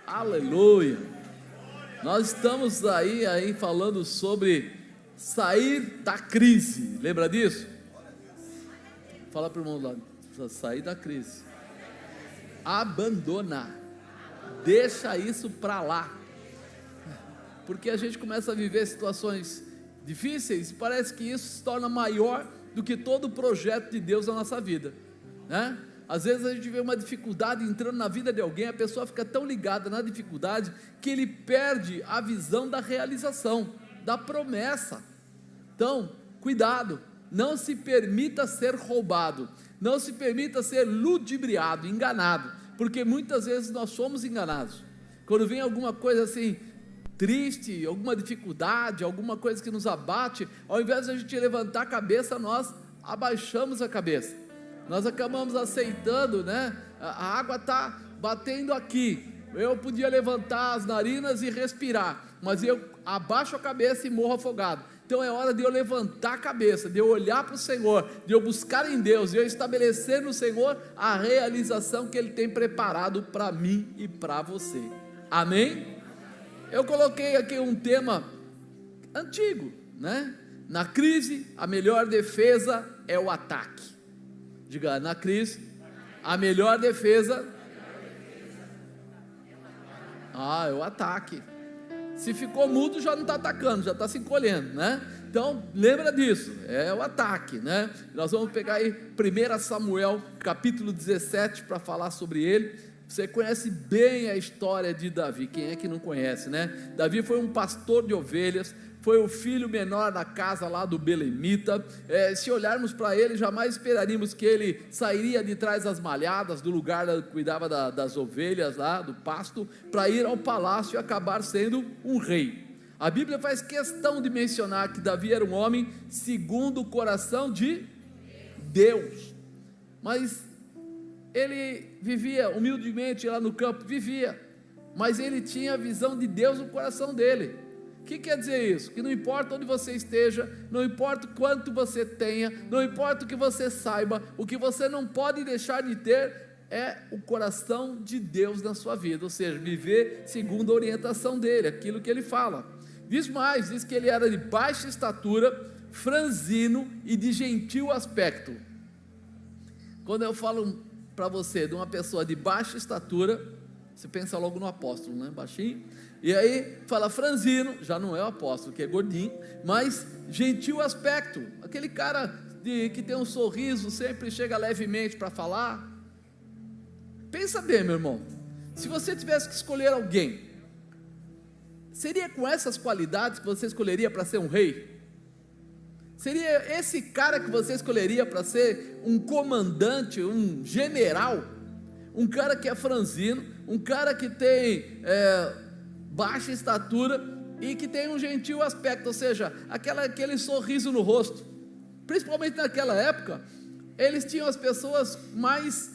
Aleluia. Nós estamos aí falando sobre sair da crise. Lembra disso? Fala para o irmão lá, sair da crise. Abandonar. Deixa isso para lá. Porque a gente começa a viver situações difíceis e parece que isso se torna maior do que todo o projeto de Deus na nossa vida, né? Às vezes a gente vê uma dificuldade entrando na vida de alguém, a pessoa fica tão ligada na dificuldade que ele perde a visão da realização, da promessa. Então, cuidado, não se permita ser roubado, não se permita ser ludibriado, enganado, porque muitas vezes nós somos enganados. Quando vem alguma coisa assim triste, alguma dificuldade, alguma coisa que nos abate, ao invés de a gente levantar a cabeça, nós abaixamos a cabeça. Nós acabamos aceitando, né? A água está batendo aqui, eu podia levantar as narinas e respirar, mas eu abaixo a cabeça e morro afogado. Então é hora de eu levantar a cabeça, de eu olhar para o Senhor, de eu buscar em Deus, de eu estabelecer no Senhor a realização que Ele tem preparado para mim e para você. Amém? Eu coloquei aqui um tema antigo, né? Na crise, a melhor defesa é o ataque. Diga, na crise, a melhor defesa é o ataque. Se ficou mudo, já não está atacando, já está se encolhendo, né? Então, lembra disso, é o ataque, né? Nós vamos pegar aí 1 Samuel, capítulo 17, para falar sobre ele. Você conhece bem a história de Davi, quem é que não conhece, né? Davi foi um pastor de ovelhas, foi o filho menor da casa lá do belemita. Se olharmos para ele, jamais esperaríamos que ele sairia de trás das malhadas, do lugar que cuidava das ovelhas lá, do pasto, para ir ao palácio e acabar sendo um rei. A Bíblia faz questão de mencionar que Davi era um homem segundo o coração de Deus, mas ele vivia humildemente lá no campo, mas ele tinha a visão de Deus no coração dele. O que quer dizer isso? Que não importa onde você esteja, não importa quanto você tenha, não importa o que você saiba, o que você não pode deixar de ter é o coração de Deus na sua vida, ou seja, viver segundo a orientação dele, aquilo que ele fala. Diz mais, diz que ele era de baixa estatura, franzino e de gentil aspecto. Quando eu falo para você de uma pessoa de baixa estatura, você pensa logo no apóstolo, né? Baixinho. E aí fala franzino, já não é o apóstolo, que é gordinho, mas gentil aspecto, aquele cara que tem um sorriso, sempre chega levemente para falar. Pensa bem, meu irmão, se você tivesse que escolher alguém, seria com essas qualidades que você escolheria para ser um rei? Seria esse cara que você escolheria para ser um comandante, um general? Um cara que é franzino, um cara que tem baixa estatura e que tem um gentil aspecto, ou seja, aquele sorriso no rosto. Principalmente naquela época, eles tinham as pessoas mais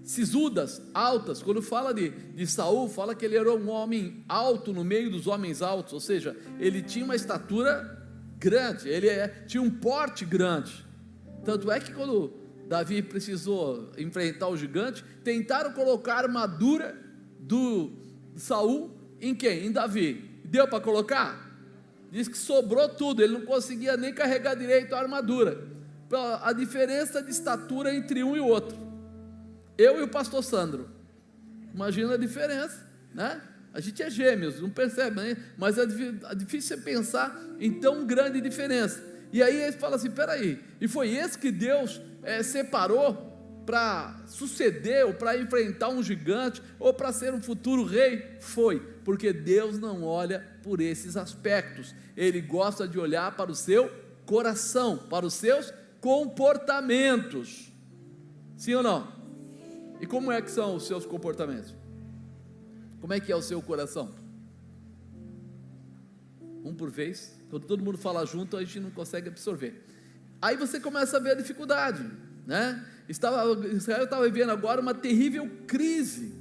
sisudas, altas. Quando fala de Saul, fala que ele era um homem alto no meio dos homens altos, ou seja, ele tinha uma estatura grande, ele tinha um porte grande. Tanto é que quando Davi precisou enfrentar o gigante, tentaram colocar a armadura de Saul em quem? Em Davi. Deu para colocar? Diz que sobrou tudo, ele não conseguia nem carregar direito a armadura. A diferença de estatura entre um e o outro, eu e o pastor Sandro, imagina a diferença, né? A gente é gêmeos, não percebe, né? Mas é difícil você pensar em tão grande diferença. E aí ele fala assim, peraí, e foi esse que Deus separou para suceder, ou para enfrentar um gigante, ou para ser um futuro rei? Foi, porque Deus não olha por esses aspectos, Ele gosta de olhar para o seu coração, para os seus comportamentos, sim ou não? E como é que são os seus comportamentos? Como é que é o seu coração? Um por vez, quando todo mundo fala junto, a gente não consegue absorver. Aí você começa a ver a dificuldade, né? Israel estava vivendo agora uma terrível crise,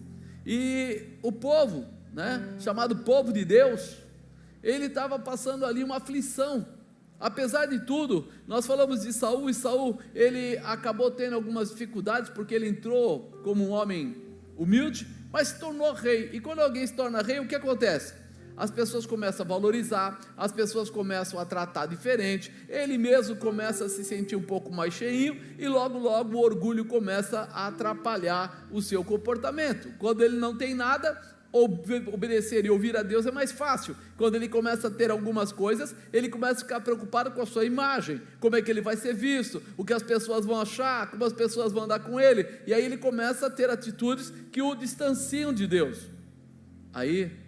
e o povo, né, chamado povo de Deus, ele estava passando ali uma aflição. Apesar de tudo, nós falamos de Saul, e Saul, ele acabou tendo algumas dificuldades, porque ele entrou como um homem humilde, mas se tornou rei. E quando alguém se torna rei, o que acontece? As pessoas começam a valorizar, as pessoas começam a tratar diferente, ele mesmo começa a se sentir um pouco mais cheinho, e logo logo o orgulho começa a atrapalhar o seu comportamento. Quando ele não tem nada, obedecer e ouvir a Deus é mais fácil. Quando ele começa a ter algumas coisas, ele começa a ficar preocupado com a sua imagem, como é que ele vai ser visto, o que as pessoas vão achar, como as pessoas vão andar com ele, e aí ele começa a ter atitudes que o distanciam de Deus. Aí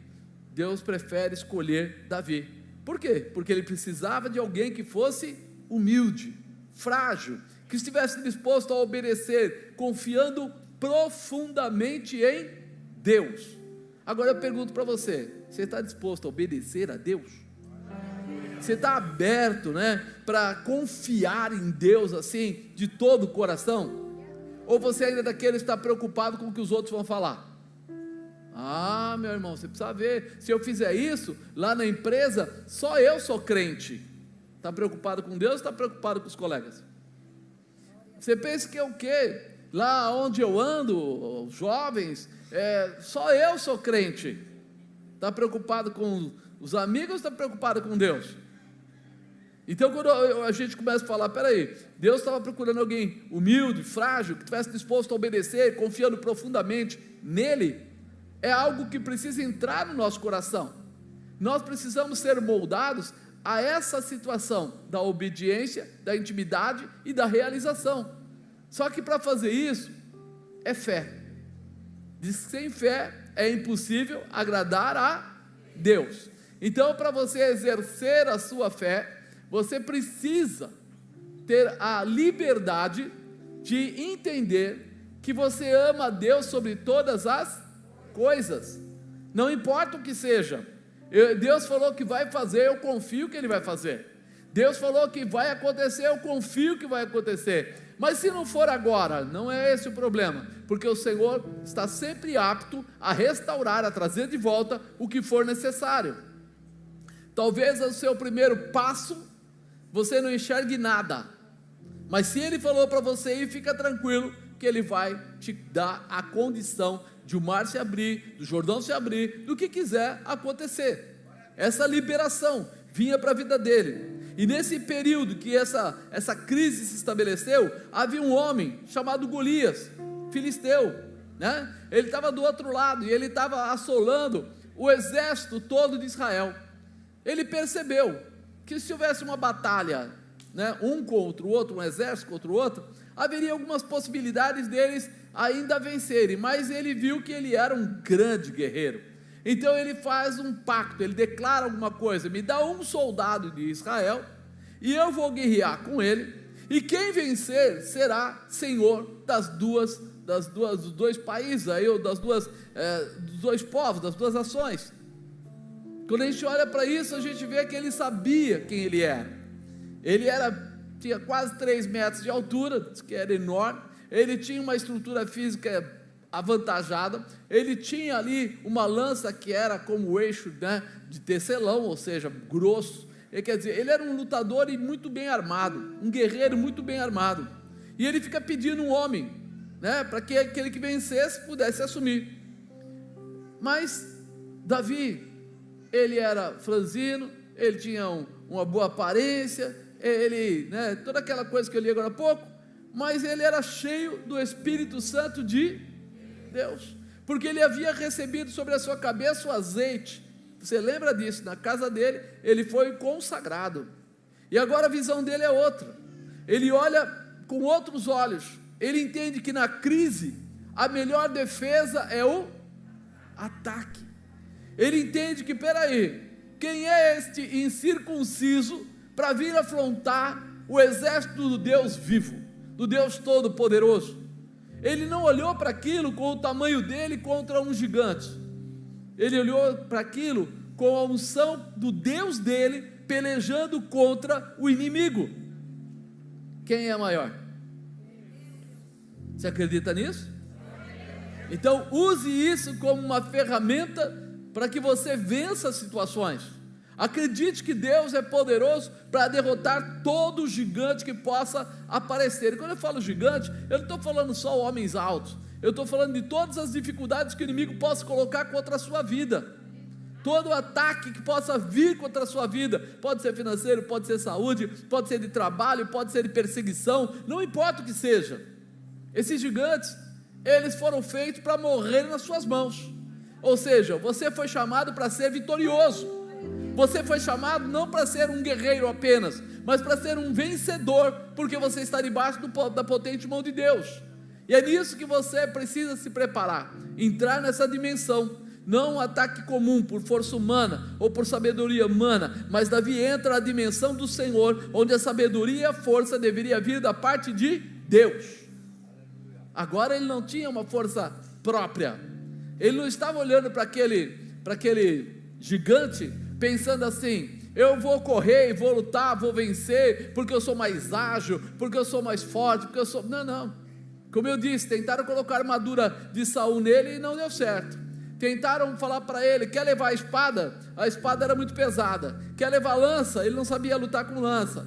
Deus prefere escolher Davi. Por quê? Porque ele precisava de alguém que fosse humilde, frágil, que estivesse disposto a obedecer, confiando profundamente em Deus. Agora eu pergunto para você, você está disposto a obedecer a Deus? Você está aberto, para confiar em Deus assim, de todo o coração? Ou você ainda é daquele que está preocupado com o que os outros vão falar? Ah, meu irmão, você precisa ver, se eu fizer isso, lá na empresa, só eu sou crente. Está preocupado com Deus ou está preocupado com os colegas? Você pensa que é o quê? Lá onde eu ando, os jovens, só eu sou crente. Está preocupado com os amigos ou está preocupado com Deus? Então quando a gente começa a falar, peraí, Deus estava procurando alguém humilde, frágil, que estivesse disposto a obedecer, confiando profundamente nele, é algo que precisa entrar no nosso coração. Nós precisamos ser moldados a essa situação da obediência, da intimidade e da realização. Só que para fazer isso, é fé. Diz que sem fé é impossível agradar a Deus. Então, para você exercer a sua fé, você precisa ter a liberdade de entender que você ama a Deus sobre todas as coisas, não importa o que seja. Deus falou que vai fazer, eu confio que Ele vai fazer. Deus falou que vai acontecer, eu confio que vai acontecer. Mas se não for agora, não é esse o problema, porque o Senhor está sempre apto a restaurar, a trazer de volta o que for necessário. Talvez o seu primeiro passo você não enxergue nada, mas se Ele falou para você ir, fica tranquilo que Ele vai te dar a condição de o mar se abrir, do Jordão se abrir, do que quiser acontecer. Essa liberação vinha para a vida dele. E nesse período que essa crise se estabeleceu, havia um homem chamado Golias, filisteu, ele estava do outro lado, e ele estava assolando o exército todo de Israel. Ele percebeu que se houvesse uma batalha, um contra o outro, um exército contra o outro, haveria algumas possibilidades deles ainda vencerem, mas ele viu que ele era um grande guerreiro. Então ele faz um pacto, ele declara alguma coisa: me dá um soldado de Israel, e eu vou guerrear com ele, e quem vencer será senhor dos dois países, dos dois povos, das duas nações. Quando a gente olha para isso, a gente vê que ele sabia quem ele era. Ele tinha quase 3 metros de altura, que era enorme. Ele tinha uma estrutura física avantajada, ele tinha ali uma lança que era como o eixo de tecelão, ou seja, grosso. Quer dizer, ele era um lutador e muito bem armado, um guerreiro muito bem armado, e ele fica pedindo um homem, para que aquele que vencesse pudesse assumir. Mas Davi, ele era franzino, ele tinha uma boa aparência, toda aquela coisa que eu li agora há pouco, mas ele era cheio do Espírito Santo de Deus, porque ele havia recebido sobre a sua cabeça o azeite. Você lembra disso? Na casa dele, ele foi consagrado, e agora a visão dele é outra. Ele olha com outros olhos, ele entende que na crise, a melhor defesa é o ataque. Ele entende que, peraí, quem é este incircunciso para vir afrontar o exército do Deus vivo, do Deus Todo-Poderoso? Ele não olhou para aquilo com o tamanho dele contra um gigante, ele olhou para aquilo com a unção do Deus dele, pelejando contra o inimigo. Quem é maior? Você acredita nisso? Então use isso como uma ferramenta para que você vença as situações. Acredite que Deus é poderoso para derrotar todo gigante que possa aparecer. E quando eu falo gigante, eu não estou falando só homens altos, eu estou falando de todas as dificuldades que o inimigo possa colocar contra a sua vida. Todo ataque que possa vir contra a sua vida, pode ser financeiro, pode ser saúde, pode ser de trabalho, pode ser de perseguição, não importa o que seja. Esses gigantes, eles foram feitos para morrer nas suas mãos. Ou seja, você foi chamado para ser vitorioso. Você foi chamado não para ser um guerreiro apenas, mas para ser um vencedor, porque você está debaixo da potente mão de Deus. E é nisso que você precisa se preparar, entrar nessa dimensão. Não um ataque comum por força humana ou por sabedoria humana, mas Davi entra na dimensão do Senhor, onde a sabedoria e a força deveria vir da parte de Deus. Agora ele não tinha uma força própria, ele não estava olhando para aquele gigante, pensando assim: eu vou correr, vou lutar, vou vencer, porque eu sou mais ágil, porque eu sou mais forte, porque eu sou... Não, como eu disse, tentaram colocar a armadura de Saul nele e não deu certo. Tentaram falar para ele: quer levar a espada era muito pesada. Quer levar lança? Ele não sabia lutar com lança.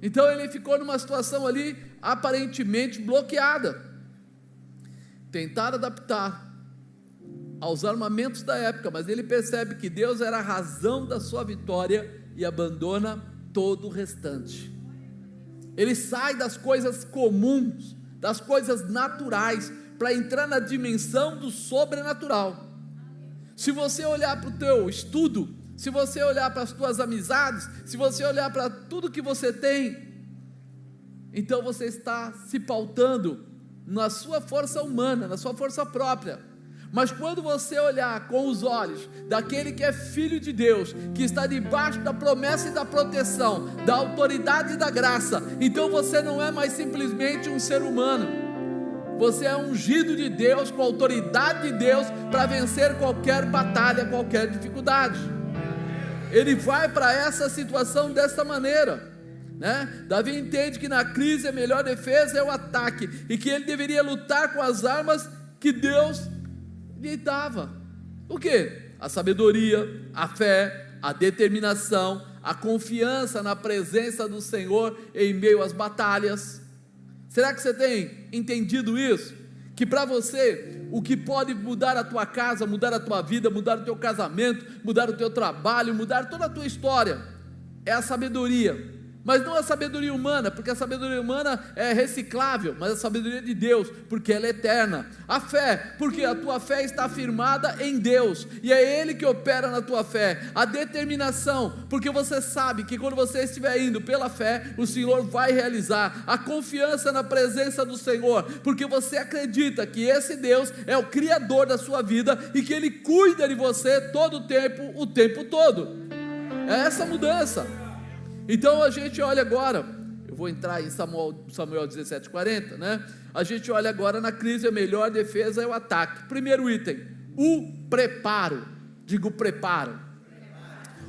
Então ele ficou numa situação ali aparentemente bloqueada. Tentaram adaptar aos armamentos da época, mas ele percebe que Deus era a razão da sua vitória e abandona todo o restante. Ele sai das coisas comuns, das coisas naturais, para entrar na dimensão do sobrenatural. Se você olhar para o teu estudo, se você olhar para as tuas amizades, se você olhar para tudo que você tem, então você está se pautando na sua força humana, na sua força própria. Mas quando você olhar com os olhos daquele que é filho de Deus, que está debaixo da promessa e da proteção, da autoridade e da graça, então você não é mais simplesmente um ser humano. Você é ungido de Deus, com a autoridade de Deus, para vencer qualquer batalha, qualquer dificuldade. Ele vai para essa situação dessa maneira, né? Davi entende que na crise a melhor defesa é o ataque, e que ele deveria lutar com as armas que Deus lhe dava. O quê? A sabedoria, a fé, a determinação, a confiança na presença do Senhor em meio às batalhas. Será que você tem entendido isso? Que para você, o que pode mudar a tua casa, mudar a tua vida, mudar o teu casamento, mudar o teu trabalho, mudar toda a tua história, é a sabedoria. Mas não a sabedoria humana, porque a sabedoria humana é reciclável, mas a sabedoria de Deus, porque ela é eterna. A fé, porque a tua fé está firmada em Deus, e é Ele que opera na tua fé. A determinação, porque você sabe que quando você estiver indo pela fé, o Senhor vai realizar. A confiança na presença do Senhor, porque você acredita que esse Deus é o Criador da sua vida, e que Ele cuida de você todo o tempo todo. É essa mudança. Então a gente olha agora, eu vou entrar em Samuel 17:40, né? A gente olha agora na crise, a melhor defesa é o ataque. Primeiro item, o preparo. Digo preparo.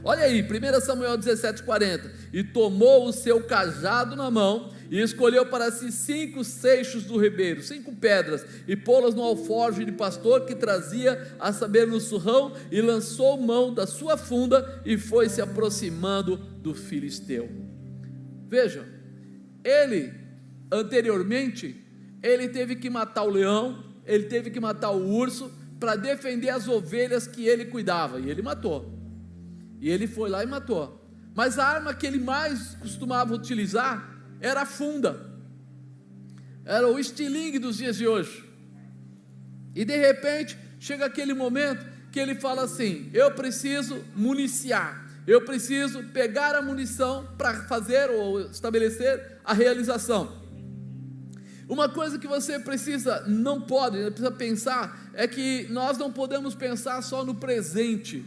Olha aí, 1 Samuel 17:40. E tomou o seu cajado na mão, e escolheu para si 5 seixos do ribeiro, 5 pedras, e pô-las no alforje de pastor que trazia, a saber, no surrão, e lançou mão da sua funda, e foi se aproximando do filisteu. Veja, ele anteriormente, ele teve que matar o leão, ele teve que matar o urso, para defender as ovelhas que ele cuidava, e ele matou, e ele foi lá e matou. Mas a arma que ele mais costumava utilizar era a funda, era o estilingue dos dias de hoje. E de repente chega aquele momento que ele fala assim: eu preciso municiar, eu preciso pegar a munição para fazer ou estabelecer a realização. Uma coisa que você precisa pensar é que nós não podemos pensar só no presente.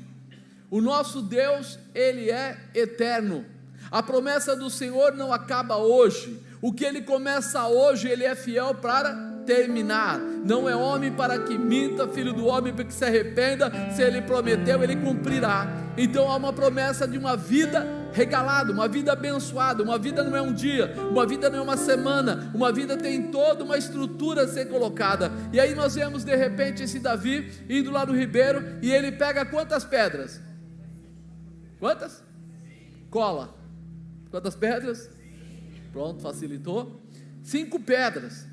O nosso Deus, Ele é eterno. A promessa do Senhor não acaba hoje. O que Ele começa hoje, Ele é fiel para terminar. Não é homem para que minta, filho do homem para que se arrependa. Se Ele prometeu, Ele cumprirá. Então há uma promessa de uma vida regalada, uma vida abençoada. Uma vida não é um dia, uma vida não é uma semana, uma vida tem toda uma estrutura a ser colocada. E aí nós vemos de repente esse Davi indo lá no ribeiro, e ele pega quantas pedras? Quantas? Cola. Quantas pedras? Pronto, facilitou. 5 pedras.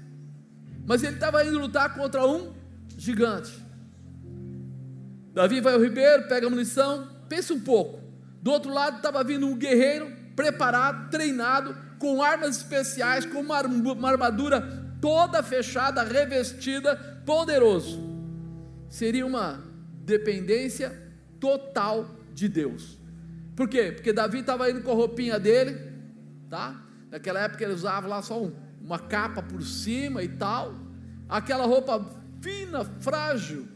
Mas ele estava indo lutar contra um gigante. Davi vai ao ribeiro, pega a munição. Pensa um pouco. Do outro lado estava vindo um guerreiro preparado, treinado, com armas especiais, com uma armadura toda fechada, revestida, poderoso. Seria uma dependência total de Deus. Por quê? Porque Davi estava indo com a roupinha dele, tá? Naquela época ele usava lá só uma capa por cima e tal, aquela roupa fina, frágil.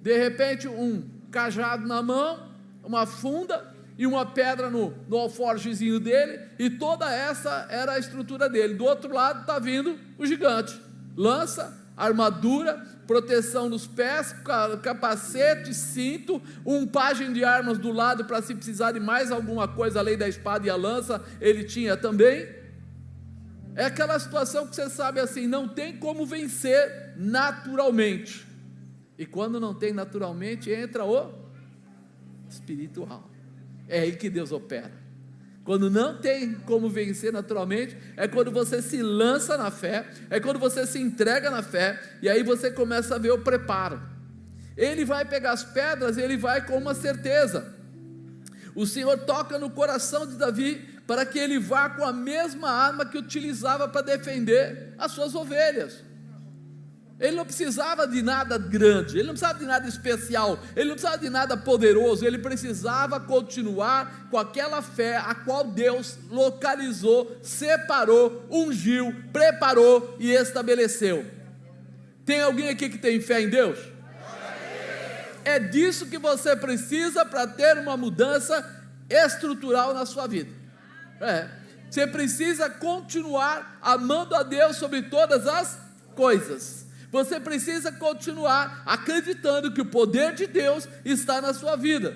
De repente um cajado na mão, uma funda e uma pedra no alforjezinho dele, e toda essa era a estrutura dele. Do outro lado está vindo o gigante, lança, armadura, proteção nos pés, capacete, cinto, um pajem de armas do lado para se precisar de mais alguma coisa além da espada e a lança, ele tinha também. É aquela situação que você sabe assim, não tem como vencer naturalmente, e quando não tem naturalmente, entra o espiritual. É aí que Deus opera. Quando não tem como vencer naturalmente, é quando você se lança na fé, é quando você se entrega na fé, e aí você começa a ver o preparo. Ele vai pegar as pedras, ele vai com uma certeza. O Senhor toca no coração de Davi, para que ele vá com a mesma arma que utilizava para defender as suas ovelhas. Ele não precisava de nada grande, ele não precisava de nada especial, ele não precisava de nada poderoso, ele precisava continuar com aquela fé a qual Deus localizou, separou, ungiu, preparou e estabeleceu. Tem alguém aqui que tem fé em Deus? É disso que você precisa para ter uma mudança estrutural na sua vida. Você precisa continuar amando a Deus sobre todas as coisas. Você precisa continuar acreditando que o poder de Deus está na sua vida.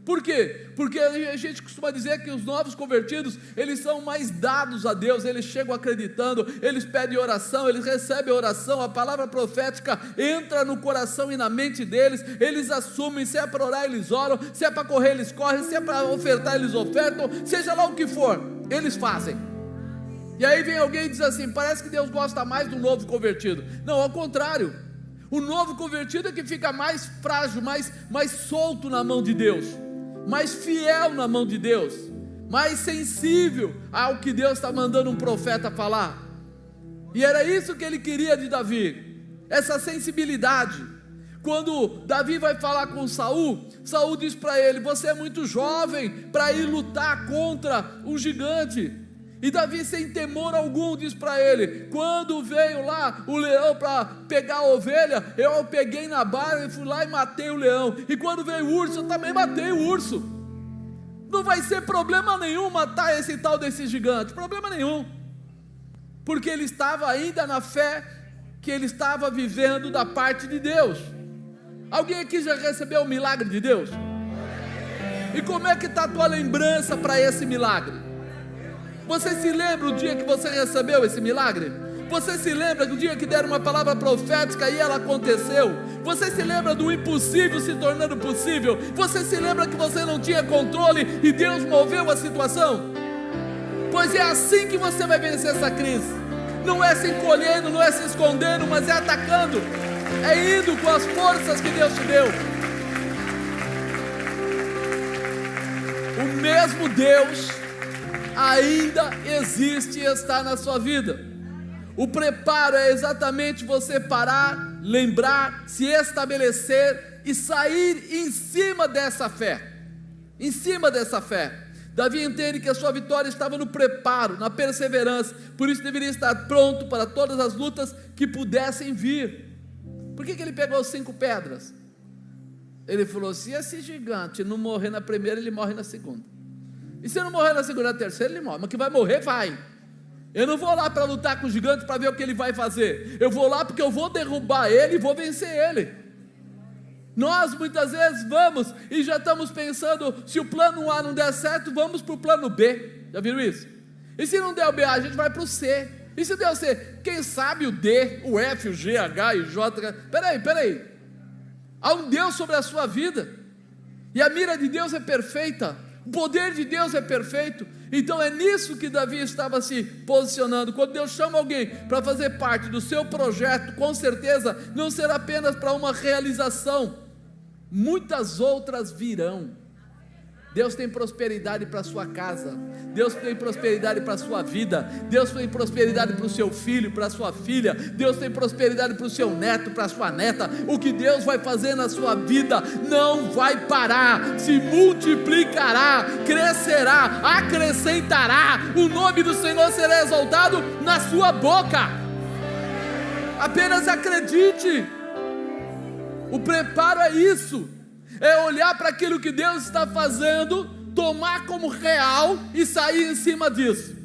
Por quê? Porque a gente costuma dizer que os novos convertidos, eles são mais dados a Deus, eles chegam acreditando, eles pedem oração, eles recebem oração, a palavra profética entra no coração e na mente deles, eles assumem, se é para orar eles oram, se é para correr eles correm, se é para ofertar eles ofertam, seja lá o que for, eles fazem. E aí vem alguém e diz assim, parece que Deus gosta mais do novo convertido. Não, ao contrário, o novo convertido é que fica mais frágil, mais solto na mão de Deus, mais fiel na mão de Deus, mais sensível ao que Deus está mandando um profeta falar. E era isso que ele queria de Davi, essa sensibilidade. Quando Davi vai falar com Saul, Saul diz para ele, você é muito jovem para ir lutar contra um gigante. E Davi, sem temor algum, diz para ele, quando veio lá o leão para pegar a ovelha, eu peguei na barra e fui lá e matei o leão, e quando veio o urso, eu também matei o urso. Não vai ser problema nenhum matar esse tal desse gigante, problema nenhum, porque ele estava ainda na fé que ele estava vivendo da parte de Deus. Alguém aqui já recebeu o milagre de Deus? E como é que está a tua lembrança para esse milagre? Você se lembra o dia que você recebeu esse milagre? Você se lembra do dia que deram uma palavra profética e ela aconteceu? Você se lembra do impossível se tornando possível? Você se lembra que você não tinha controle e Deus moveu a situação? Pois é assim que você vai vencer essa crise. Não é se encolhendo, não é se escondendo, mas é atacando, é indo com as forças que Deus te deu. O mesmo Deus ainda existe e está na sua vida. O preparo é exatamente você parar, lembrar, se estabelecer e sair em cima dessa fé. Em cima dessa fé. Davi entende que a sua vitória estava no preparo, na perseverança, por isso deveria estar pronto para todas as lutas que pudessem vir. Por que ele pegou as 5 pedras? Ele falou, se esse gigante não morrer na primeira, ele morre na segunda. E se não morrer na segunda e na terceira, ele morre. Mas que vai morrer, vai. Eu não vou lá para lutar com o gigante para ver o que ele vai fazer. Eu vou lá porque eu vou derrubar ele e vou vencer ele. Nós muitas vezes vamos e já estamos pensando, se o plano A não der certo, vamos para o plano B. Já viram isso? E se não der o B, a gente vai para o C. E se der o C, quem sabe o D, o F, o G, H e o J. Peraí. Há um Deus sobre a sua vida. E a mira de Deus é perfeita, o poder de Deus é perfeito. Então é nisso que Davi estava se posicionando. Quando Deus chama alguém para fazer parte do seu projeto, com certeza não será apenas para uma realização, muitas outras virão. Deus tem prosperidade para a sua casa, Deus tem prosperidade para a sua vida, Deus tem prosperidade para o seu filho, para a sua filha, Deus tem prosperidade para o seu neto, para a sua neta. O que Deus vai fazer na sua vida não vai parar, se multiplicará, crescerá, acrescentará, o nome do Senhor será exaltado na sua boca. Apenas acredite. O preparo é isso, é olhar para aquilo que Deus está fazendo, tomar como real e sair em cima disso.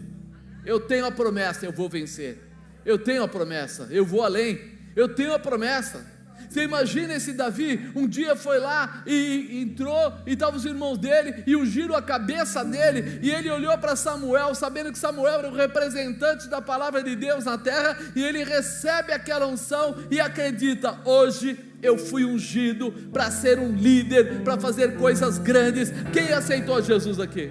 Eu tenho a promessa, eu vou vencer. Eu tenho a promessa, eu vou além. Eu tenho a promessa. Você imagina esse Davi, um dia foi lá e entrou, e estavam os irmãos dele, e ungiram a cabeça dele, e ele olhou para Samuel, sabendo que Samuel era o representante da palavra de Deus na terra, e ele recebe aquela unção, e acredita: hoje eu fui ungido para ser um líder, para fazer coisas grandes. Quem aceitou Jesus aqui?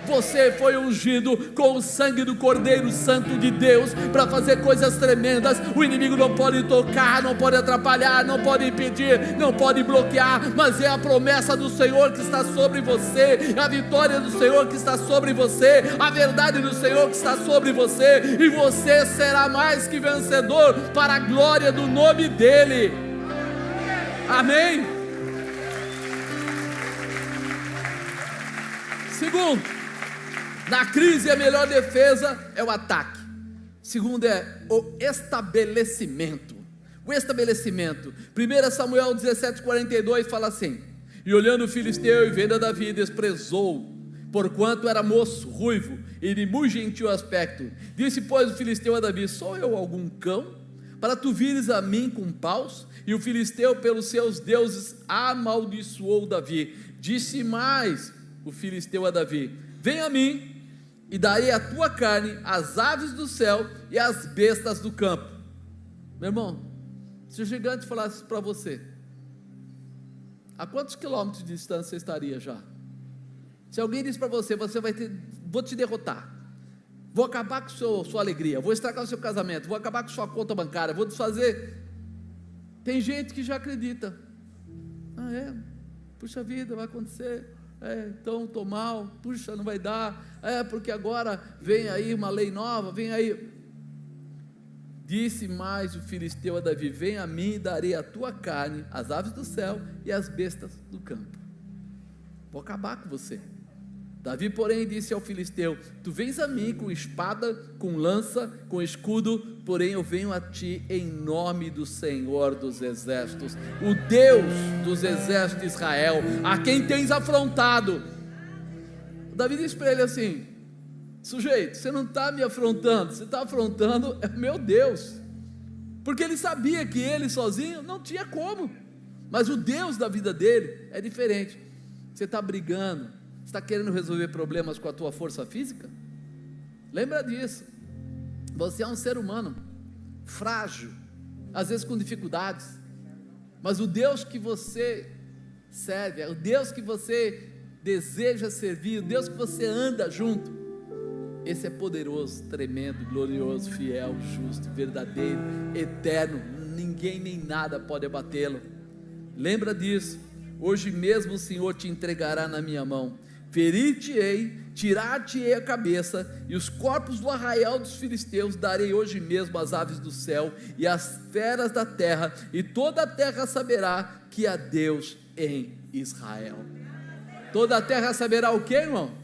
Você foi ungido com o sangue do Cordeiro Santo de Deus para fazer coisas tremendas. O inimigo não pode tocar, não pode atrapalhar, não pode impedir, não pode bloquear, mas é a promessa do Senhor que está sobre você, a vitória do Senhor que está sobre você, a verdade do Senhor que está sobre você, e você será mais que vencedor para a glória do nome dEle. Amém? Segundo, na crise a melhor defesa é o ataque. Segundo é o estabelecimento. O estabelecimento. 1 Samuel 17:42 fala assim: e olhando o filisteu e vendo a Davi, desprezou, porquanto era moço, ruivo e de muito gentil aspecto. Disse, pois, o filisteu a Davi: sou eu algum cão, para tu vires a mim com paus? E o filisteu pelos seus deuses amaldiçoou Davi. Disse mais o filisteu a Davi: vem a mim, e darei a tua carne às aves do céu e às bestas do campo. Meu irmão, se o gigante falasse para você, a quantos quilômetros de distância você estaria já? Se alguém disse para você, você vai ter, vou te derrotar, vou acabar com sua alegria, vou estragar o seu casamento, vou acabar com sua conta bancária, vou desfazer. Tem gente que já acredita. Ah, é? Puxa vida, vai acontecer. Então estou mal, puxa, não vai dar, porque agora vem aí uma lei nova, vem aí. Disse mais o filisteu a Davi: vem a mim e darei a tua carne às aves do céu e às bestas do campo. Vou acabar com você. Davi, porém, disse ao filisteu: tu vens a mim com espada, com lança, com escudo, porém eu venho a ti em nome do Senhor dos exércitos, o Deus dos exércitos de Israel, a quem tens afrontado. Davi disse para ele assim: sujeito, você não está me afrontando, você está afrontando é meu Deus, porque ele sabia que ele sozinho não tinha como, mas o Deus da vida dele é diferente. Você está brigando, está querendo resolver problemas com a tua força física? Lembra disso. Você é um ser humano frágil, às vezes com dificuldades, mas o Deus que você serve, o Deus que você deseja servir, o Deus que você anda junto, esse é poderoso, tremendo, glorioso, fiel, justo, verdadeiro, eterno. Ninguém nem nada pode abatê-lo. Lembra disso. Hoje mesmo o Senhor te entregará na minha mão, ferir-te-ei, tirar-te-ei a cabeça, e os corpos do arraial dos filisteus darei hoje mesmo às aves do céu e às feras da terra, e toda a terra saberá que há Deus em Israel. Toda a terra saberá o que, irmão?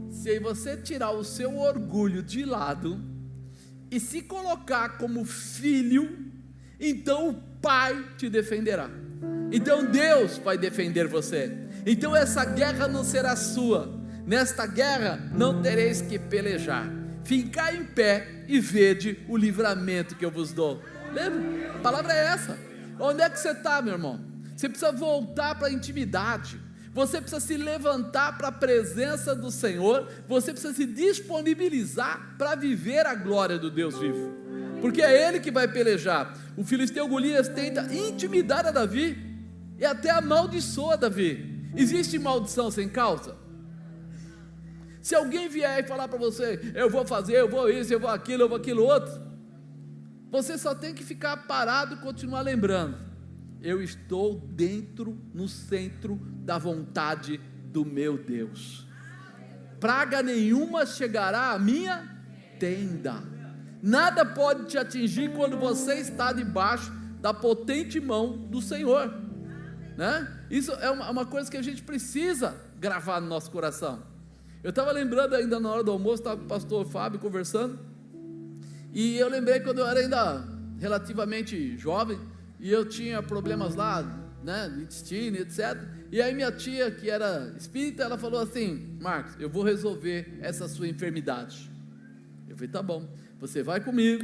Se você tirar o seu orgulho de lado e se colocar como filho, então o Pai te defenderá. Então Deus vai defender você. Então essa guerra não será sua. Nesta guerra não tereis que pelejar. Ficai em pé e vede o livramento que eu vos dou. Lembra? A palavra é essa. Onde é que você está, meu irmão? Você precisa voltar para a intimidade. Você precisa se levantar para a presença do Senhor. Você precisa se disponibilizar para viver a glória do Deus vivo, porque é Ele que vai pelejar. O filisteu Golias tenta intimidar a Davi. e até amaldiçoa Davi. Existe maldição sem causa? Se alguém vier e falar para você, eu vou fazer, eu vou isso, eu vou aquilo outro, você só tem que ficar parado e continuar lembrando: eu estou dentro, no centro da vontade do meu Deus. Praga nenhuma chegará à minha tenda. Nada pode te atingir quando você está debaixo da potente mão do Senhor, né? Isso é uma coisa que a gente precisa gravar no nosso coração. Eu estava lembrando ainda na hora do almoço, estava com o pastor Fábio conversando, e eu lembrei quando eu era ainda relativamente jovem, e eu tinha problemas lá, né, de intestino, etc. E aí minha tia, que era espírita, ela falou assim: Marcos, eu vou resolver essa sua enfermidade. Eu falei: tá bom, você vai comigo,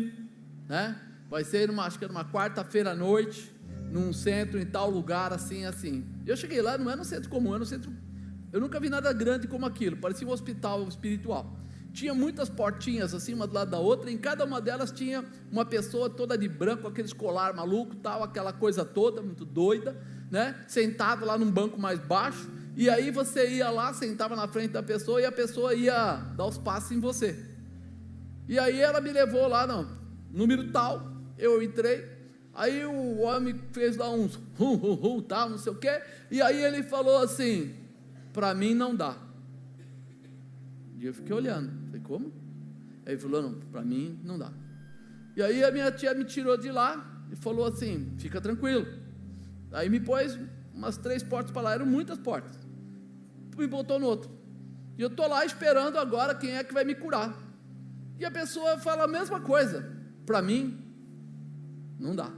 né? Vai ser acho que era uma quarta-feira à noite, num centro em tal lugar, assim. Eu cheguei lá, não era um centro comum, era um centro, eu nunca vi nada grande como aquilo, parecia um hospital espiritual. Tinha muitas portinhas assim, uma do lado da outra, e em cada uma delas tinha uma pessoa toda de branco, com aqueles colar maluco, tal, aquela coisa toda, muito doida, né? Sentado lá num banco mais baixo, e aí você ia lá, sentava na frente da pessoa, e a pessoa ia dar os passos em você. E aí ela me levou lá, não, número tal, eu entrei, aí o homem fez lá uns tal, não sei o que, e aí ele falou assim: para mim não dá. E eu fiquei olhando, falei: como? Aí ele falou: não, para mim não dá. E aí a minha tia me tirou de lá e falou assim: fica tranquilo. Aí me pôs umas 3 portas para lá, eram muitas portas, me botou no outro, e eu estou lá esperando agora quem é que vai me curar. E a pessoa fala a mesma coisa: para mim não dá.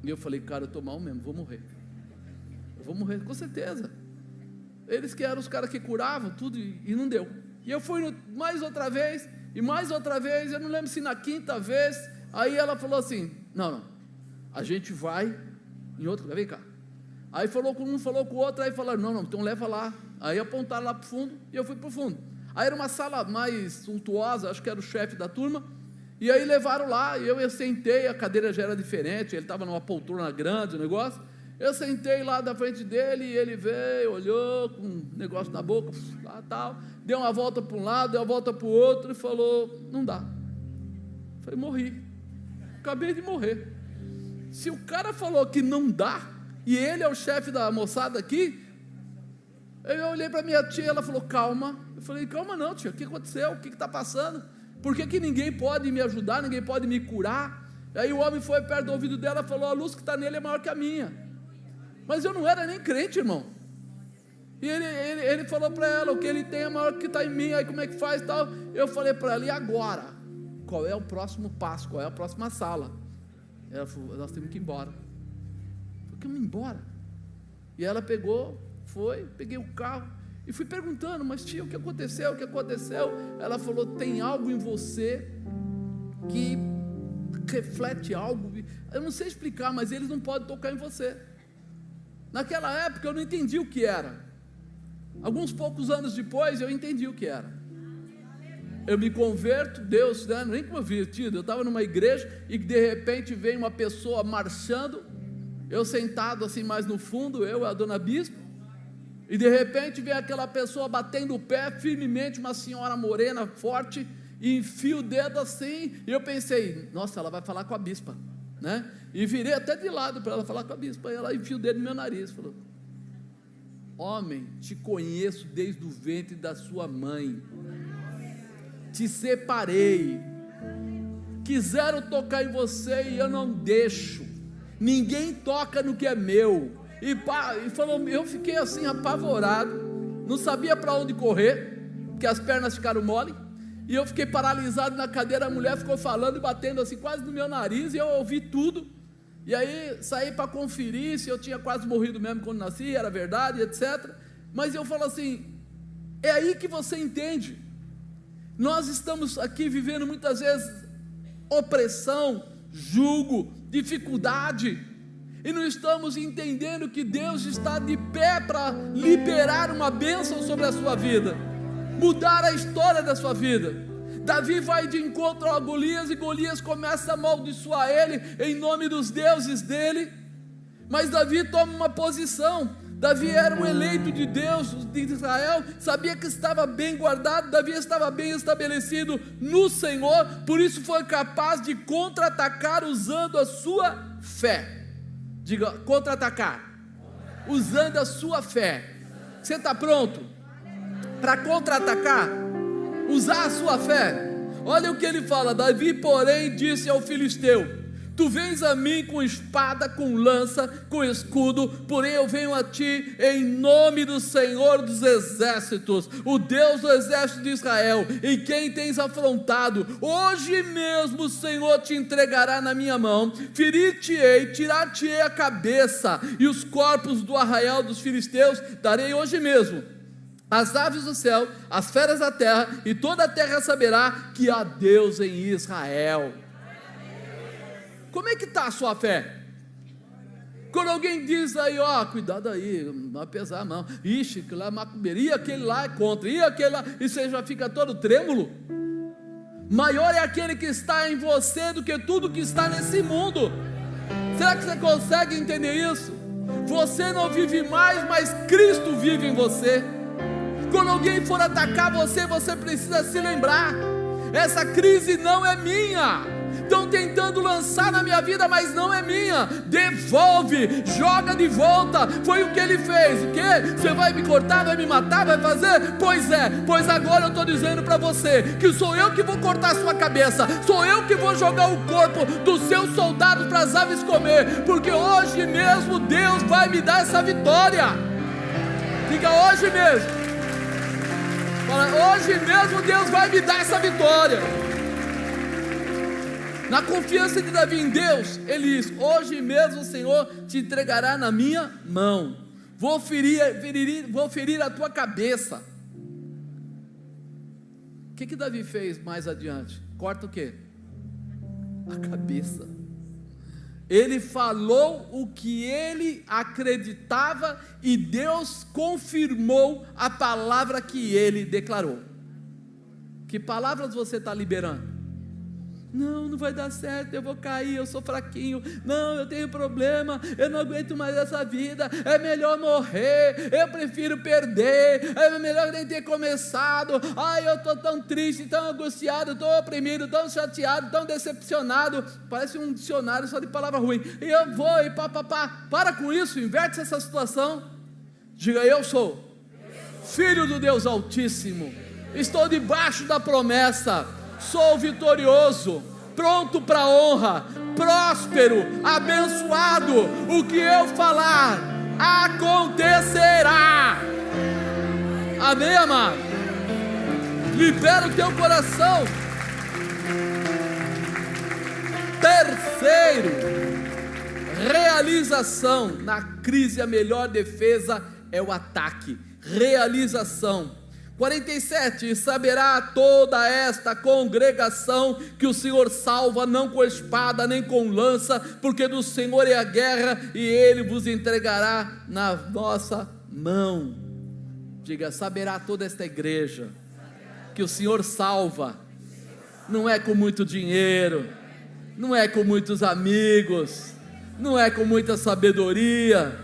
E eu falei: cara, eu estou mal mesmo, vou morrer, eu vou morrer, com certeza. Eles que eram os caras que curavam tudo, e não deu. E eu fui mais outra vez, e mais outra vez, eu não lembro se na 5ª vez, aí ela falou assim: não, a gente vai em outro lugar, vem cá. Aí falou com um, falou com o outro, aí falaram: não, então leva lá. Aí apontaram lá para o fundo, e eu fui para o fundo. Aí era uma sala mais suntuosa, acho que era o chefe da turma, e aí levaram lá, e eu sentei, a cadeira já era diferente, ele estava numa poltrona grande, o negócio. Eu sentei lá da frente dele, e ele veio, olhou com um negócio na boca, lá, tal, deu uma volta para um lado, deu uma volta para o outro, e falou: não dá. Eu falei: morri, acabei de morrer. Se o cara falou que não dá, e ele é o chefe da moçada aqui, eu olhei para minha tia, ela falou: calma. Eu falei: calma não, tia, o que aconteceu? O que está passando? Por que ninguém pode me ajudar, ninguém pode me curar? Aí o homem foi perto do ouvido dela e falou: a luz que está nele é maior que a minha. Mas eu não era nem crente, irmão. E ele falou para ela: o que ele tem é maior que está em mim, aí como é que faz e tal. Eu falei para ela: e agora? Qual é o próximo passo? Qual é a próxima sala? Ela falou: nós temos que ir embora. Eu falei: que ir embora? E ela pegou, foi, peguei o carro e fui perguntando: mas tia, o que aconteceu? O que aconteceu? Ela falou: tem algo em você que reflete algo, eu não sei explicar, mas eles não podem tocar em você. Naquela época eu não entendi o que era. Alguns poucos anos depois eu entendi o que era. Eu me converto, Deus, né, nem convertido, eu estava numa igreja e de repente vem uma pessoa marchando, eu sentado assim mais no fundo, eu e a dona Bispo, e de repente vem aquela pessoa batendo o pé firmemente, uma senhora morena, forte, e enfia o dedo assim, e eu pensei: nossa, ela vai falar com a bispa, né? E virei até de lado para ela falar com a bispa, e ela enfia o dedo no meu nariz, falou: homem, te conheço desde o ventre da sua mãe, te separei, quiseram tocar em você e eu não deixo, ninguém toca no que é meu. E falou, eu fiquei assim apavorado, não sabia para onde correr, porque as pernas ficaram mole, e eu fiquei paralisado na cadeira. A mulher ficou falando e batendo assim quase no meu nariz, e eu ouvi tudo. E aí saí para conferir se eu tinha quase morrido mesmo quando nasci, era verdade, etc. Mas eu falo assim: é aí que você entende. Nós estamos aqui vivendo muitas vezes opressão, jugo, dificuldade, e não estamos entendendo que Deus está de pé para liberar uma bênção sobre a sua vida, mudar a história da sua vida. Davi vai de encontro a Golias, e Golias começa a amaldiçoar ele em nome dos deuses dele. Mas Davi toma uma posição. Davi era um eleito de Deus, de Israel, sabia que estava bem guardado, Davi estava bem estabelecido no Senhor, por isso foi capaz de contra-atacar usando a sua fé. Diga, contra-atacar, usando a sua fé. Você está pronto para contra-atacar? Usar a sua fé? Olha o que ele fala: Davi, porém, disse ao filisteu: tu vens a mim com espada, com lança, com escudo, porém eu venho a ti em nome do Senhor dos exércitos, o Deus do exército de Israel, em quem tens afrontado. Hoje mesmo o Senhor te entregará na minha mão, ferir-te-ei, tirar-te-ei a cabeça, e os corpos do arraial dos filisteus darei hoje mesmo as aves do céu, as feras da terra, e toda a terra saberá que há Deus em Israel. Como é que está a sua fé? Quando alguém diz aí, ó, cuidado aí, não vai pesar a mão, ixi, que lá é macumbeira, e aquele lá é contra, e aquele lá, e você já fica todo trêmulo. Maior é aquele que está em você do que tudo que está nesse mundo. Será que você consegue entender isso? Você não vive mais, mas Cristo vive em você. Quando alguém for atacar você, você precisa se lembrar: essa crise não é minha. Estão tentando lançar na minha vida, mas não é minha. Devolve, joga de volta. Foi o que ele fez. O que? Você vai me cortar, vai me matar, vai fazer? Pois é, pois agora eu estou dizendo para você que sou eu que vou cortar a sua cabeça, sou eu que vou jogar o corpo dos seus soldados para as aves comer, porque hoje mesmo Deus vai me dar essa vitória. Diga, hoje mesmo. Fala, hoje mesmo Deus vai me dar essa vitória. Na confiança de Davi em Deus, ele diz: hoje mesmo o Senhor te entregará na minha mão, vou ferir a tua cabeça. O que Davi fez mais adiante? Corta o quê? A cabeça. Ele falou o que ele acreditava e Deus confirmou a palavra que ele declarou. Que palavras você está liberando? Não, não vai dar certo, eu vou cair, eu sou fraquinho, não, eu tenho problema, eu não aguento mais essa vida, é melhor morrer, eu prefiro perder, é melhor nem ter começado, ai, eu estou tão triste, tão angustiado, tão oprimido, tão chateado, tão decepcionado, parece um dicionário só de palavra ruim, e eu vou, e para com isso, inverte essa situação, diga: eu sou filho do Deus Altíssimo, estou debaixo da promessa, sou vitorioso, pronto para a honra, próspero, abençoado, o que eu falar acontecerá. Amém, amado? Libera o teu coração. Terceiro, realização. Na crise a melhor defesa é o ataque. Realização. 47, e saberá toda esta congregação que o Senhor salva, não com espada nem com lança, porque do Senhor é a guerra, e Ele vos entregará na vossa mão. Diga: saberá toda esta igreja que o Senhor salva, não é com muito dinheiro, não é com muitos amigos, não é com muita sabedoria,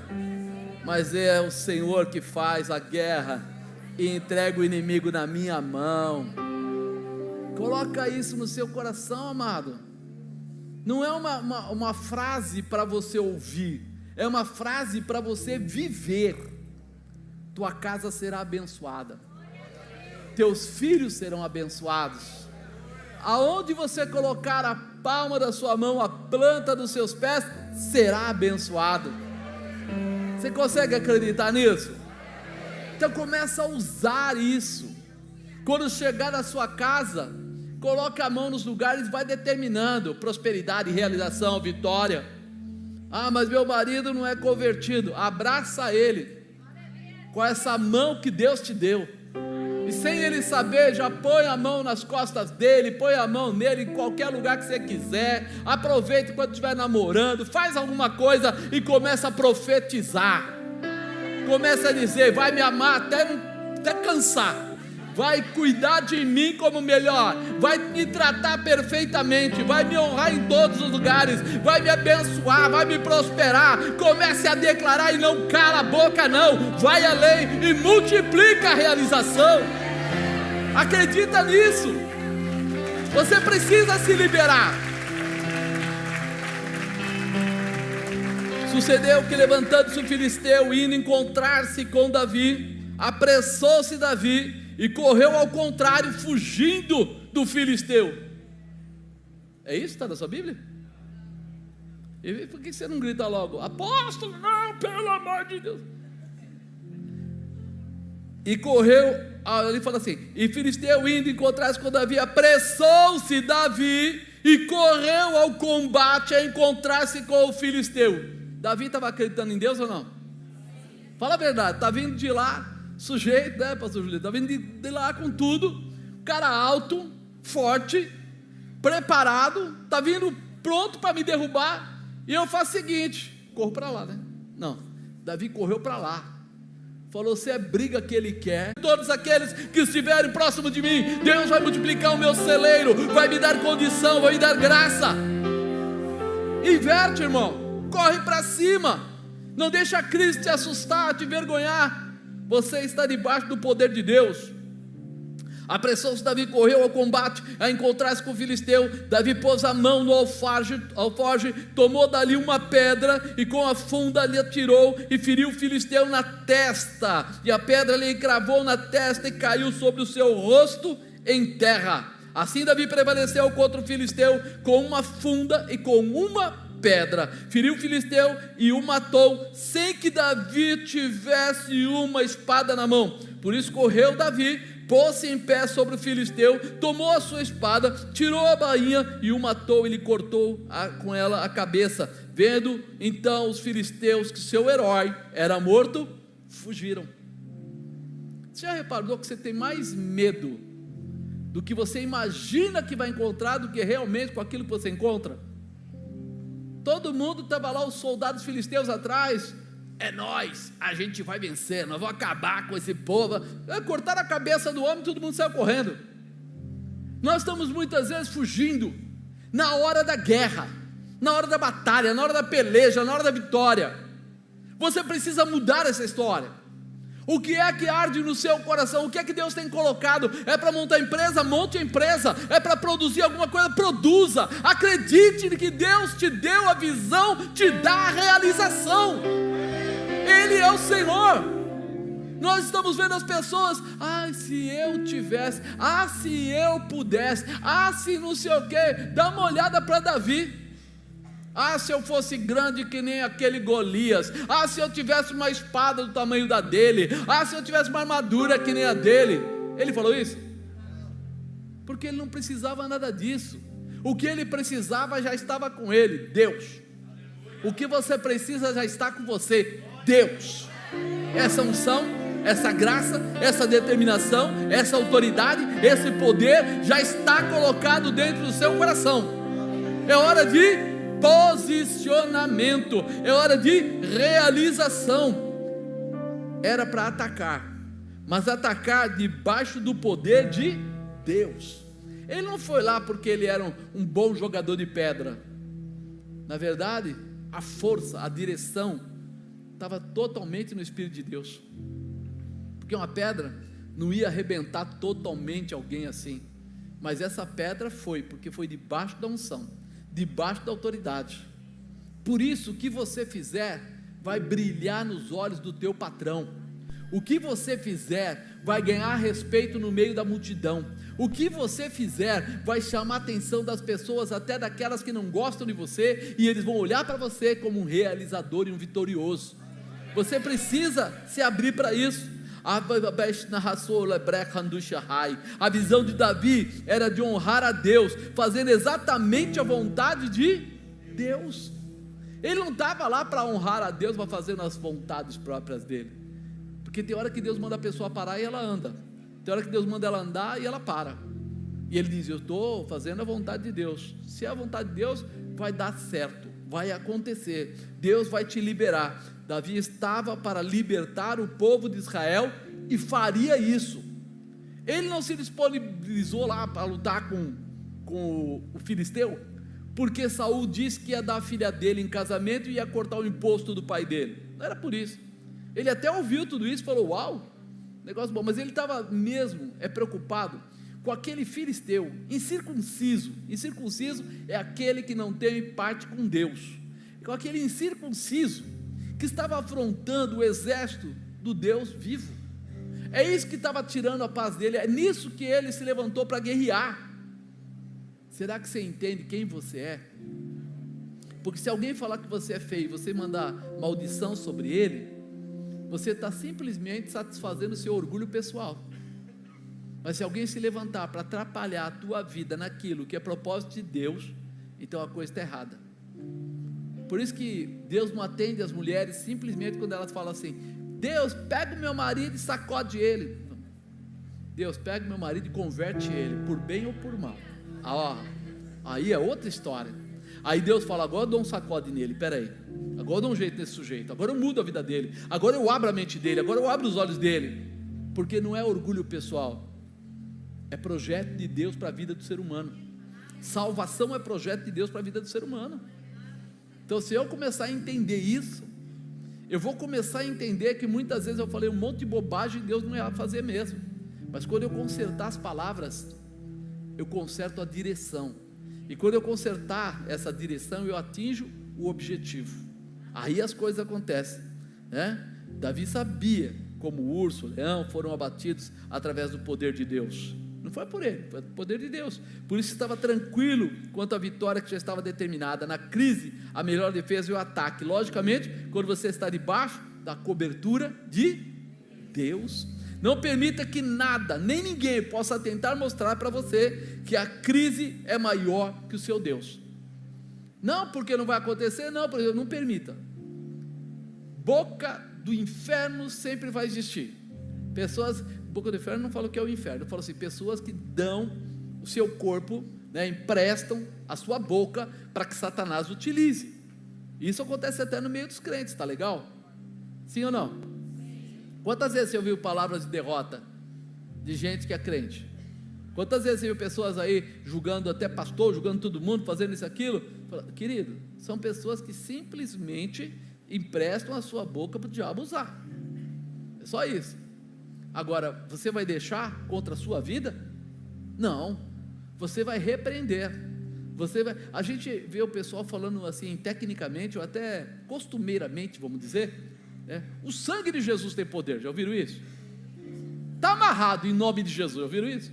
mas é o Senhor que faz a guerra e entrega o inimigo na minha mão. Coloca isso no seu coração, amado. Não é uma frase para você ouvir, é uma frase para você viver. Tua casa será abençoada, teus filhos serão abençoados. Aonde você colocar a palma da sua mão, a planta dos seus pés, será abençoado. Você consegue acreditar nisso? Então começa a usar isso. Quando chegar na sua casa, coloque a mão nos lugares, vai determinando prosperidade, realização, vitória. Ah, mas meu marido não é convertido. Abraça ele com essa mão que Deus te deu, e sem ele saber, já põe a mão nas costas dele, põe a mão nele em qualquer lugar que você quiser. Aproveita quando estiver namorando, faz alguma coisa e começa a profetizar. Começa a dizer: vai me amar até cansar, vai cuidar de mim como melhor, vai me tratar perfeitamente, vai me honrar em todos os lugares, vai me abençoar, vai me prosperar. Comece a declarar e não cala a boca não, vai além e multiplica a realização. Acredita nisso. Você precisa se liberar. Sucedeu que, levantando-se o filisteu, indo encontrar-se com Davi, apressou-se Davi e correu ao contrário, fugindo do filisteu. É isso que está na sua Bíblia? E por que você não grita logo, apóstolo? Não, pelo amor de Deus. E correu, ele fala assim, e filisteu indo encontrar-se com Davi, apressou-se Davi e correu ao combate a encontrar-se com o filisteu. Davi estava acreditando em Deus ou não? Fala a verdade, está vindo de lá, sujeito, né, pastor Julio? Está vindo de lá com tudo, cara alto, forte, preparado, está vindo pronto para me derrubar, e eu faço o seguinte, corro para lá, né? Não, Davi correu para lá, falou, se é briga que ele quer, todos aqueles que estiverem próximo de mim, Deus vai multiplicar o meu celeiro, vai me dar condição, vai me dar graça. Inverte, irmão. Corre para cima, não deixa a crise te assustar, te envergonhar. Você está debaixo do poder de Deus. Apressou-se Davi, correu ao combate a encontrar-se com o filisteu. Davi pôs a mão no alforje, tomou dali uma pedra e com a funda lhe atirou e feriu o filisteu na testa, e a pedra lhe encravou na testa e caiu sobre o seu rosto em terra. Assim Davi prevaleceu contra o filisteu com uma funda e com uma pedra, feriu o filisteu e o matou, sem que Davi tivesse uma espada na mão. Por isso correu Davi, pôs-se em pé sobre o filisteu, tomou a sua espada, tirou a bainha e o matou, e lhe cortou com ela a cabeça. Vendo então os filisteus que seu herói era morto, fugiram. Você já reparou que você tem mais medo do que você imagina que vai encontrar do que realmente com aquilo que você encontra? Todo mundo estava lá, os soldados filisteus atrás, é nós, a gente vai vencer, nós vamos acabar com esse povo. Cortaram a cabeça do homem, todo mundo saiu correndo. Nós estamos muitas vezes fugindo, na hora da guerra, na hora da batalha, na hora da peleja, na hora da vitória. Você precisa mudar essa história. O que é que arde no seu coração? O que é que Deus tem colocado? É para montar empresa? Monte a empresa. É para produzir alguma coisa? Produza. Acredite que Deus te deu a visão, te dá a realização. Ele é o Senhor. Nós estamos vendo as pessoas, se eu tivesse, se eu pudesse, se não sei o que. Dá uma olhada para Davi. Se eu fosse grande que nem aquele Golias, se eu tivesse uma espada do tamanho da dele, se eu tivesse uma armadura que nem a dele. Ele falou isso? Porque ele não precisava nada disso. O que ele precisava já estava com ele, Deus. O que você precisa já está com você, Deus. Essa unção, essa graça, essa determinação, essa autoridade, esse poder já está colocado dentro do seu coração. É hora de posicionamento, é hora de realização. Era para atacar, mas atacar debaixo do poder de Deus. Ele não foi lá porque ele era um bom jogador de pedra. Na verdade, a força, a direção estava totalmente no Espírito de Deus, porque uma pedra não ia arrebentar totalmente alguém assim, mas essa pedra foi, porque foi debaixo da unção, debaixo da autoridade. Por isso, o que você fizer vai brilhar nos olhos do teu patrão. O que você fizer vai ganhar respeito no meio da multidão. O que você fizer vai chamar a atenção das pessoas, até daquelas que não gostam de você, e eles vão olhar para você como um realizador e um vitorioso. Você precisa se abrir para isso. A visão de Davi era de honrar a Deus, fazendo exatamente a vontade de Deus. Ele não estava lá para honrar a Deus, para fazer as vontades próprias dele, porque tem hora que Deus manda a pessoa parar e ela anda, tem hora que Deus manda ela andar e ela para, e ele diz, eu estou fazendo a vontade de Deus. Se é a vontade de Deus, vai dar certo, vai acontecer, Deus vai te liberar. Davi estava para libertar o povo de Israel e faria isso. Ele não se disponibilizou lá para lutar com o filisteu, porque Saul disse que ia dar a filha dele em casamento e ia cortar o imposto do pai dele. Não era por isso. Ele até ouviu tudo isso e falou: uau, negócio bom. Mas ele estava mesmo preocupado com aquele filisteu incircunciso. Incircunciso é aquele que não tem parte com Deus. Com aquele incircunciso que estava afrontando o exército do Deus vivo. É isso que estava tirando a paz dele. É nisso que ele se levantou para guerrear. Será que você entende quem você é? Porque se alguém falar que você é feio e você mandar maldição sobre ele, você está simplesmente satisfazendo o seu orgulho pessoal. Mas se alguém se levantar para atrapalhar a tua vida naquilo que é propósito de Deus, então a coisa está errada. Por isso que Deus não atende as mulheres simplesmente quando elas falam assim: Deus, pega o meu marido e sacode ele. Deus, pega o meu marido e converte ele, por bem ou por mal. Aí é outra história. Aí Deus fala: agora eu dou um sacode nele, peraí, agora eu dou um jeito nesse sujeito, agora eu mudo a vida dele, agora eu abro a mente dele, agora eu abro os olhos dele. Porque não é orgulho pessoal, é projeto de Deus para a vida do ser humano. Salvação é projeto de Deus para a vida do ser humano. Então, se eu começar a entender isso, eu vou começar a entender que muitas vezes eu falei um monte de bobagem e Deus não ia fazer mesmo. Mas quando eu consertar as palavras, eu conserto a direção. E quando eu consertar essa direção, eu atinjo o objetivo. Aí as coisas acontecem, né? Davi sabia como o urso, o leão foram abatidos através do poder de Deus. Não foi por ele, foi o poder de Deus. Por isso estava tranquilo quanto à vitória que já estava determinada. Na crise, a melhor defesa é o ataque. Logicamente, quando você está debaixo da cobertura de Deus, não permita que nada, nem ninguém possa tentar mostrar para você que a crise é maior que o seu Deus. Não porque não vai acontecer, não permita. Boca do inferno sempre vai existir. Pessoas, boca do inferno não falo que é o inferno, eu falo assim, pessoas que dão o seu corpo, né, emprestam a sua boca para que Satanás utilize. Isso acontece até no meio dos crentes, tá legal? Sim ou não? Quantas vezes você ouviu palavras de derrota de gente que é crente? Quantas vezes você viu pessoas aí julgando até pastor, julgando todo mundo, fazendo isso, aquilo? Querido, são pessoas que simplesmente emprestam a sua boca para o diabo usar. É só isso. Agora, você vai deixar contra a sua vida? Não. Você vai repreender. A gente vê o pessoal falando assim, tecnicamente, ou até costumeiramente, vamos dizer, né? O sangue de Jesus tem poder, já ouviram isso? Está amarrado em nome de Jesus, já ouviram isso?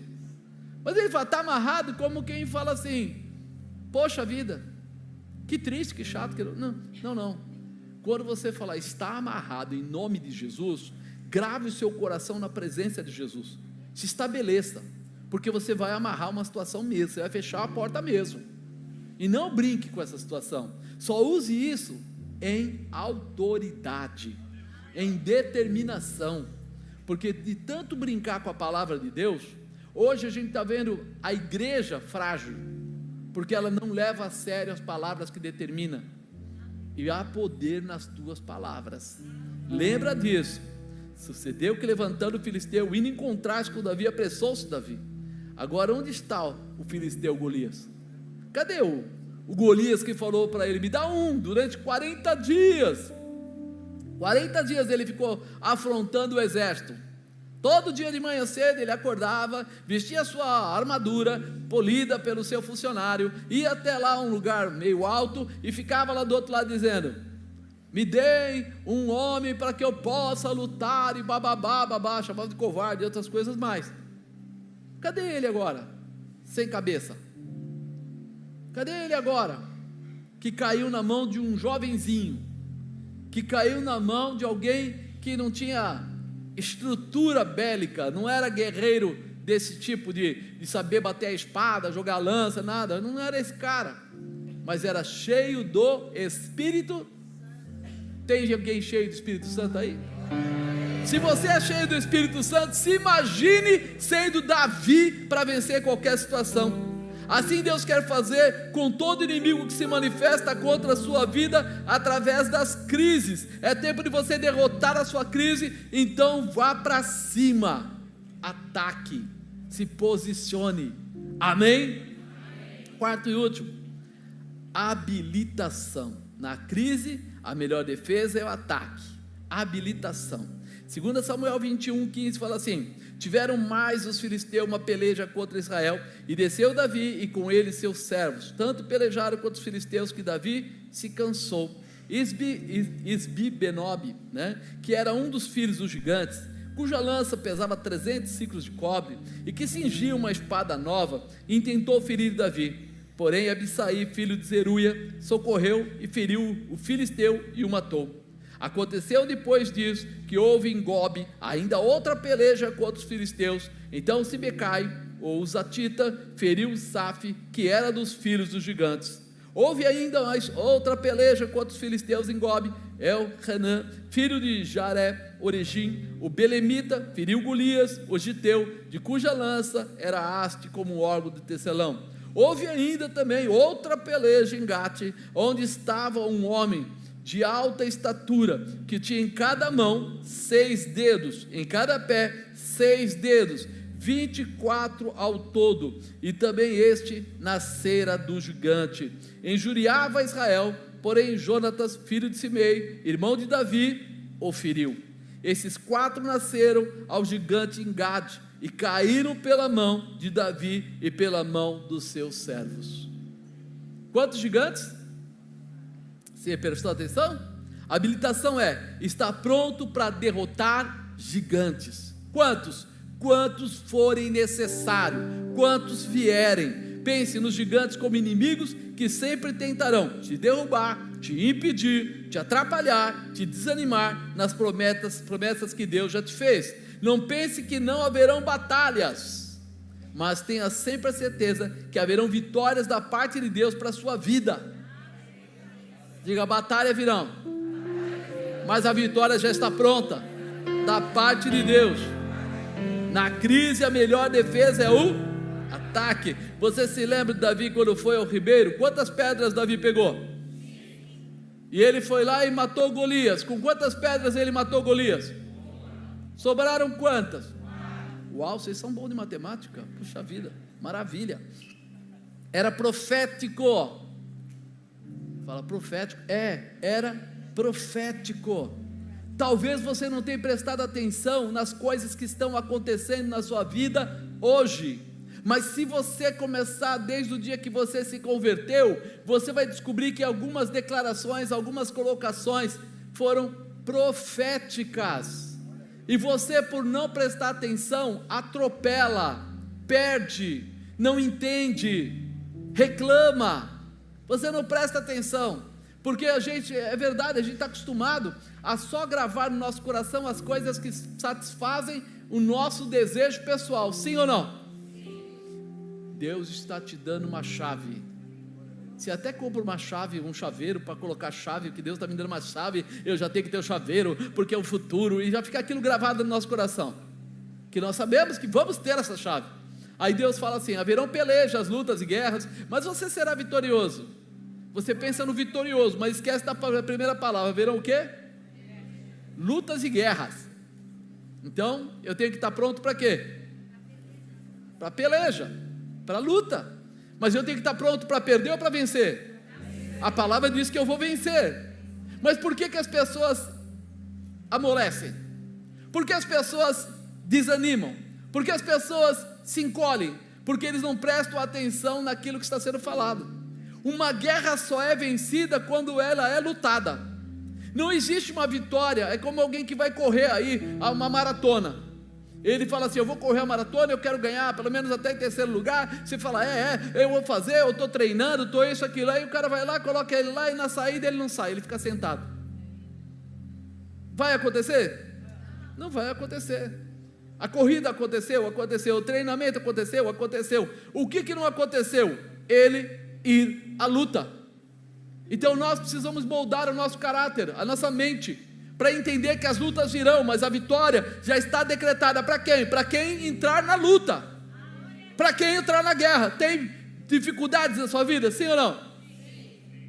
Mas ele fala, está amarrado como quem fala assim, poxa vida, que triste, que chato, não. Quando você falar, está amarrado em nome de Jesus, grave o seu coração na presença de Jesus, se estabeleça, porque você vai amarrar uma situação mesmo, você vai fechar a porta mesmo, e não brinque com essa situação, só use isso em autoridade, em determinação, porque de tanto brincar com a palavra de Deus, hoje a gente está vendo a igreja frágil, porque ela não leva a sério as palavras que determina, e há poder nas tuas palavras, lembra disso. Sucedeu que levantando o filisteu, indo em contraste com Davi, apressou-se Davi. Agora onde está o filisteu Golias? Cadê o Golias que falou para ele, me dá durante 40 dias, 40 dias ele ficou afrontando o exército, todo dia de manhã cedo ele acordava, vestia a sua armadura, polida pelo seu funcionário, ia até lá um lugar meio alto, e ficava lá do outro lado dizendo, me deem um homem para que eu possa lutar, e babá, chamado de covarde e outras coisas mais. Cadê ele agora? Sem cabeça. Cadê ele agora? Que caiu na mão de um jovenzinho, que caiu na mão de alguém que não tinha estrutura bélica, não era guerreiro desse tipo de saber bater a espada, jogar lança, nada, não era esse cara, mas era cheio do Espírito. Tem alguém cheio do Espírito Santo aí? Se você é cheio do Espírito Santo, se imagine sendo Davi para vencer qualquer situação. Assim Deus quer fazer com todo inimigo que se manifesta contra a sua vida através das crises. É tempo de você derrotar a sua crise, então vá para cima, ataque, se posicione. Amém? Quarto e último, habilitação. Na crise, a melhor defesa é o ataque. Habilitação. 2 Samuel 21:15 fala assim: tiveram mais os filisteus uma peleja contra Israel, e desceu Davi e com ele seus servos, tanto pelejaram contra os filisteus que Davi se cansou. Isbi-Benob, que era um dos filhos dos gigantes, cuja lança pesava 300 ciclos de cobre, e que cingia uma espada nova, intentou ferir Davi. Porém Abissai, filho de Zeruia, socorreu e feriu o filisteu e o matou. Aconteceu depois disso que houve em Gobe ainda outra peleja contra os filisteus. Então Sibecai, ou Zatita, feriu Saf, que era dos filhos dos gigantes. Houve ainda mais outra peleja contra os filisteus em Gobe. El-Hanã, filho de Jaré, Origim, o Belemita, feriu Golias, o Giteu, de cuja lança era haste como o órgão de tecelão. Houve ainda também outra peleja em Gate, onde estava um homem de alta estatura, que tinha em cada mão 6 dedos, em cada pé 6 dedos, 24 ao todo, e também este nascera do gigante. Injuriava Israel, porém Jonatas, filho de Simei, irmão de Davi, o feriu. Esses 4 nasceram ao gigante em Gade, e caíram pela mão de Davi e pela mão dos seus servos. Quantos gigantes? Você prestou atenção? A habilitação é estar pronto para derrotar gigantes. Quantos? Quantos forem necessários, quantos vierem. Pense nos gigantes como inimigos que sempre tentarão te derrubar, te impedir, te atrapalhar, te desanimar nas promessas que Deus já te fez. Não pense que não haverão batalhas, mas tenha sempre a certeza que haverão vitórias da parte de Deus para a sua vida. Diga: batalha virão, mas a vitória já está pronta, da parte de Deus. Na crise a melhor defesa é o ataque. Você se lembra de Davi quando foi ao ribeiro? Quantas pedras Davi pegou? E ele foi lá e matou Golias. Com quantas pedras ele matou Golias? Sobraram quantas? Uau, vocês são bons de matemática. Puxa vida, maravilha. Era profético. Fala profético. Era profético. Talvez você não tenha prestado atenção nas coisas que estão acontecendo na sua vida hoje, mas se você começar desde o dia que você se converteu, você vai descobrir que algumas declarações, algumas colocações foram proféticas, e você, por não prestar atenção, atropela, perde, não entende, reclama. Você não presta atenção, porque a gente, é verdade, a gente está acostumado a só gravar no nosso coração as coisas que satisfazem o nosso desejo pessoal, sim ou não? Sim. Deus está te dando uma chave. Você até compra uma chave, um chaveiro para colocar chave, que Deus está me dando uma chave, eu já tenho que ter o chaveiro, porque é o futuro, e já fica aquilo gravado no nosso coração, que nós sabemos que vamos ter essa chave. Aí Deus fala assim: haverão pelejas, lutas e guerras, mas você será vitorioso. Você pensa no vitorioso, mas esquece da primeira palavra. Haverão o quê? Lutas e guerras. Então eu tenho que estar pronto para quê? Para peleja, para luta. Mas eu tenho que estar pronto para perder ou para vencer? A palavra diz que eu vou vencer. Mas por que as pessoas amolecem? Por que as pessoas desanimam? Por que as pessoas se encolhem? Porque eles não prestam atenção naquilo que está sendo falado. Uma guerra só é vencida quando ela é lutada. Não existe uma vitória. É como alguém que vai correr aí uma maratona. Ele fala assim: eu vou correr a maratona, eu quero ganhar pelo menos até em terceiro lugar. Você fala: eu vou fazer, eu estou treinando, estou isso, aquilo. Aí o cara vai lá, coloca ele lá, e na saída ele não sai, ele fica sentado. Vai acontecer? Não vai acontecer. A corrida aconteceu, o treinamento aconteceu. O que não aconteceu? Ele ir à luta. Então nós precisamos moldar o nosso caráter, a nossa mente, para entender que as lutas virão, mas a vitória já está decretada. Para quem? Para quem entrar na luta, para quem entrar na guerra. Tem dificuldades na sua vida, sim ou não?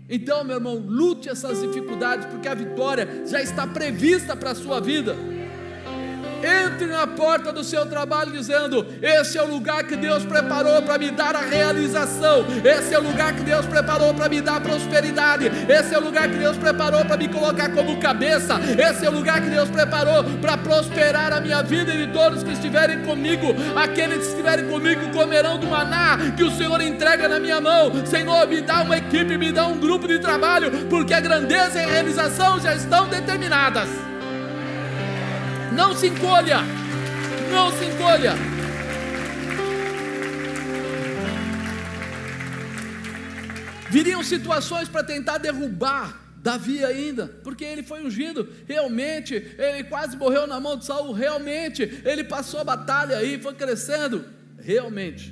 Então, meu irmão, lute essas dificuldades, porque a vitória já está prevista para a sua vida. Entre na porta do seu trabalho dizendo: esse é o lugar que Deus preparou para me dar a realização, esse é o lugar que Deus preparou para me dar prosperidade, esse é o lugar que Deus preparou para me colocar como cabeça, esse é o lugar que Deus preparou para prosperar a minha vida e de todos que estiverem comigo. Aqueles que estiverem comigo comerão do maná que o Senhor entrega na minha mão. Senhor, me dá uma equipe, me dá um grupo de trabalho, porque a grandeza e a realização já estão determinadas. Não se encolha, não se encolha. Viriam situações para tentar derrubar Davi ainda, porque ele foi ungido, realmente, ele quase morreu na mão de Saul, realmente, ele passou a batalha aí, foi crescendo, realmente,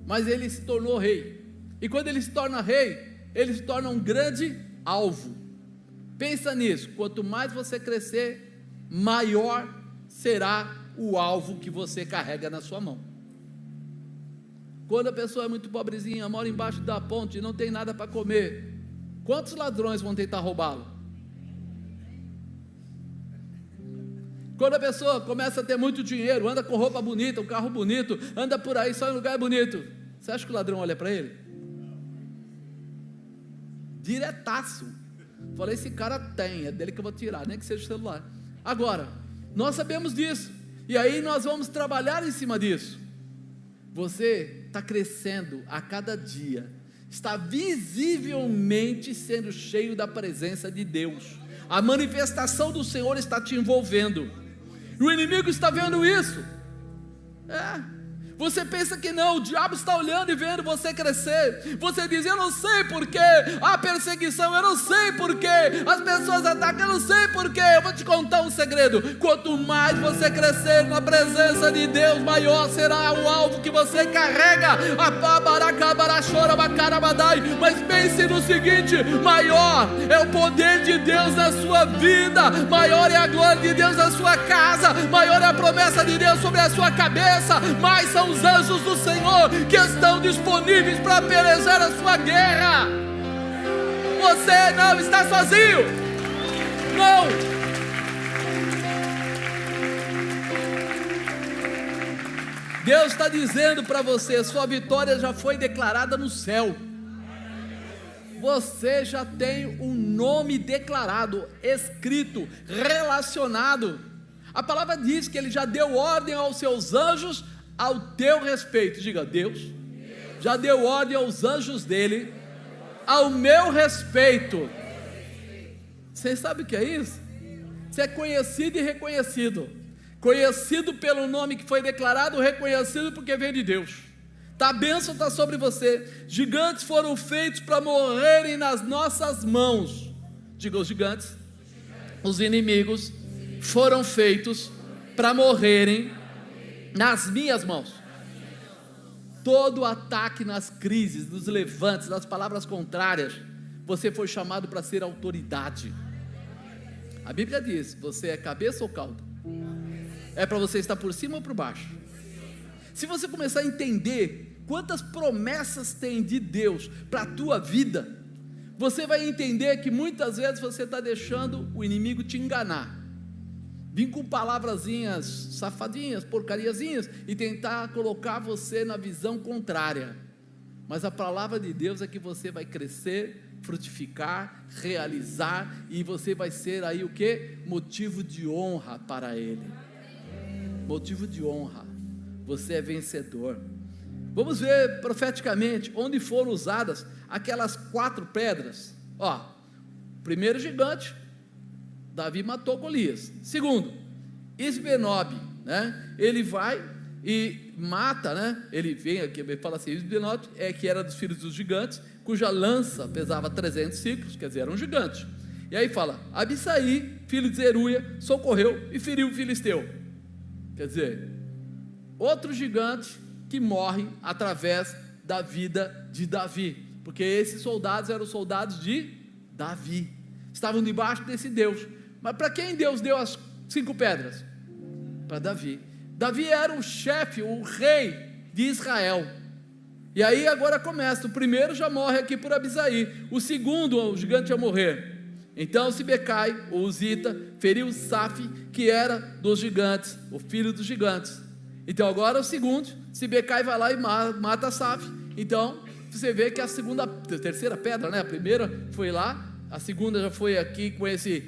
mas ele se tornou rei, e quando ele se torna rei, ele se torna um grande alvo. Pensa nisso, quanto mais você crescer, maior será o alvo que você carrega na sua mão. Quando a pessoa é muito pobrezinha, mora embaixo da ponte e não tem nada para comer, quantos ladrões vão tentar roubá-lo? Quando a pessoa começa a ter muito dinheiro, anda com roupa bonita, um carro bonito, anda por aí só em lugar bonito, você acha que o ladrão olha para ele? Diretaço. Falei, esse cara tem, é dele que eu vou tirar, nem que seja o celular. Agora, nós sabemos disso, e aí nós vamos trabalhar em cima disso. Você está crescendo a cada dia, está visivelmente sendo cheio da presença de Deus, a manifestação do Senhor está te envolvendo, e o inimigo está vendo isso. Você pensa que não, o diabo está olhando e vendo você crescer. Você diz, eu não sei porquê a perseguição, eu não sei porquê as pessoas atacam, eu não sei porquê. Eu vou te contar um segredo: quanto mais você crescer na presença de Deus, maior será o alvo que você carrega. Mas pense no seguinte: maior é o poder de Deus na sua vida, maior é a glória de Deus na sua casa, maior é a promessa de Deus sobre a sua cabeça, mais são os anjos do Senhor que estão disponíveis para pelejar a sua guerra. Você não está sozinho, não. Deus está dizendo para você: sua vitória já foi declarada no céu. Você já tem um nome declarado, escrito, relacionado. A palavra diz que Ele já deu ordem aos seus anjos ao teu respeito. Diga, Deus já deu ordem aos anjos dele ao meu respeito. Você sabe o que é isso? Você é conhecido e reconhecido, conhecido pelo nome que foi declarado, reconhecido porque veio de Deus. A bênção está sobre você. Gigantes foram feitos para morrerem nas nossas mãos. Diga, os gigantes, os inimigos foram feitos para morrerem nas minhas mãos. Todo ataque nas crises, nos levantes, nas palavras contrárias, você foi chamado para ser autoridade. A Bíblia diz: você é cabeça ou cauda? É para você estar por cima ou por baixo? Se você começar a entender quantas promessas tem de Deus para a tua vida, você vai entender que muitas vezes você está deixando o inimigo te enganar, vir com palavrazinhas safadinhas, porcariazinhas, e tentar colocar você na visão contrária. Mas a palavra de Deus é que você vai crescer, frutificar, realizar, e você vai ser aí o que? Motivo de honra para Ele. Motivo de honra. Você é vencedor. Vamos ver profeticamente onde foram usadas aquelas 4 pedras. Primeiro gigante, Davi matou Golias. Segundo, Isbenob, né? Ele vai e mata, né? Ele vem aqui, ele fala assim: Isbenob que era dos filhos dos gigantes, cuja lança pesava 300 ciclos, quer dizer, era um gigante. E aí fala: Abisai, filho de Zeruia, socorreu e feriu o filisteu. Quer dizer, outro gigante que morre através da vida de Davi, porque esses soldados eram soldados de Davi, estavam debaixo desse Deus. Mas para quem Deus deu as 5 pedras? Para Davi. Davi era o chefe, o rei de Israel. E aí agora começa: o primeiro já morre aqui por Abisai, o segundo, o gigante ia morrer Então Sibecai, o Uzita, feriu Safe, que era dos gigantes, o filho dos gigantes. Então agora o segundo, Sibecai vai lá e mata Safe. Então você vê que a terceira pedra, né? A primeira foi lá, a segunda já foi aqui com esse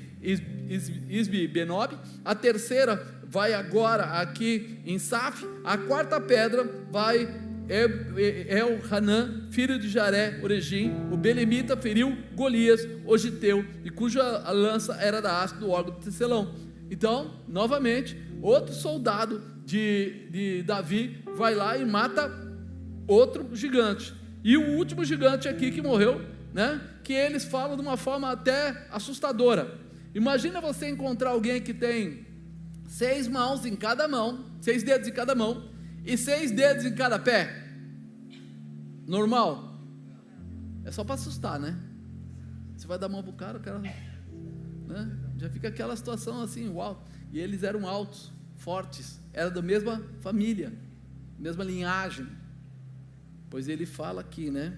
Isbi-Benob, a terceira vai agora aqui em Safe, a quarta pedra vai El-Hanã, filho de Jaré, Oregim, o Belemita feriu Golias, o Giteu, e cuja lança era da haste do órgão de tecelão. Então, novamente, outro soldado de Davi vai lá e mata outro gigante. E o último gigante aqui que morreu, né, que eles falam de uma forma até assustadora. Imagina você encontrar alguém que tem 6 mãos em cada mão, 6 dedos em cada mão, e 6 dedos em cada pé. Normal? É só para assustar, né? Você vai dar a mão para o cara, né? Já fica aquela situação assim, uau. E eles eram altos, fortes, eram da mesma família, mesma linhagem. Pois ele fala aqui, né?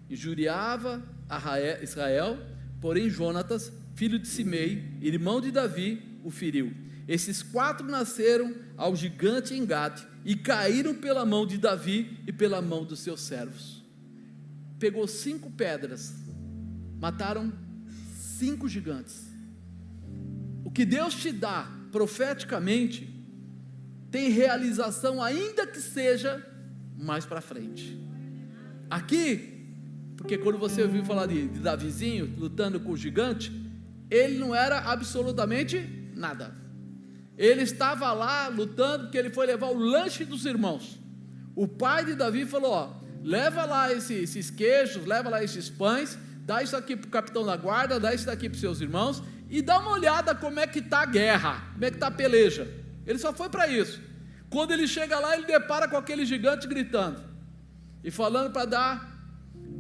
Injuriava a Israel, porém Jonatas, filho de Simei, irmão de Davi, o feriu. Esses 4 nasceram ao gigante em Gate e caíram pela mão de Davi e pela mão dos seus servos. Pegou 5 pedras, mataram 5 gigantes. O que Deus te dá profeticamente tem realização, ainda que seja mais para frente. Aqui, porque quando você ouviu falar de Davizinho lutando com o gigante, ele não era absolutamente nada. Ele estava lá lutando porque ele foi levar o lanche dos irmãos. O pai de Davi falou: ó, leva lá esses queijos, leva lá esses pães, dá isso aqui para o capitão da guarda, dá isso daqui para os seus irmãos, e dá uma olhada como é que está a guerra, como é que está a peleja. Ele só foi para isso. Quando ele chega lá, ele depara com aquele gigante gritando e falando para dar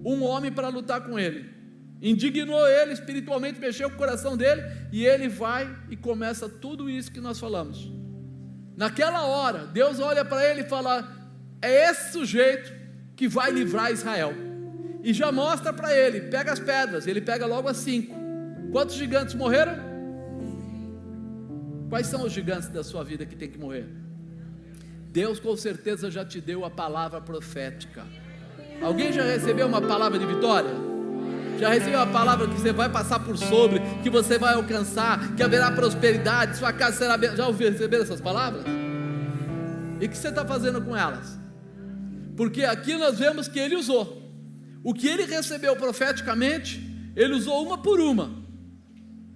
um homem para lutar com ele. Indignou ele espiritualmente, mexeu com o coração dele, e ele vai e começa tudo isso que nós falamos. Naquela hora, Deus olha para ele e fala: é esse sujeito que vai livrar Israel. E já mostra para ele, pega as pedras, ele pega logo as 5. Quantos gigantes morreram? Quais são os gigantes da sua vida que tem que morrer? Deus com certeza já te deu a palavra profética. Alguém já recebeu uma palavra de vitória? Já recebeu a palavra que você vai passar por sobre, que você vai alcançar, que haverá prosperidade, sua casa será abençoada? Já ouviu receber essas palavras? E o que você está fazendo com elas? Porque aqui nós vemos que ele usou. O que ele recebeu profeticamente, ele usou uma por uma.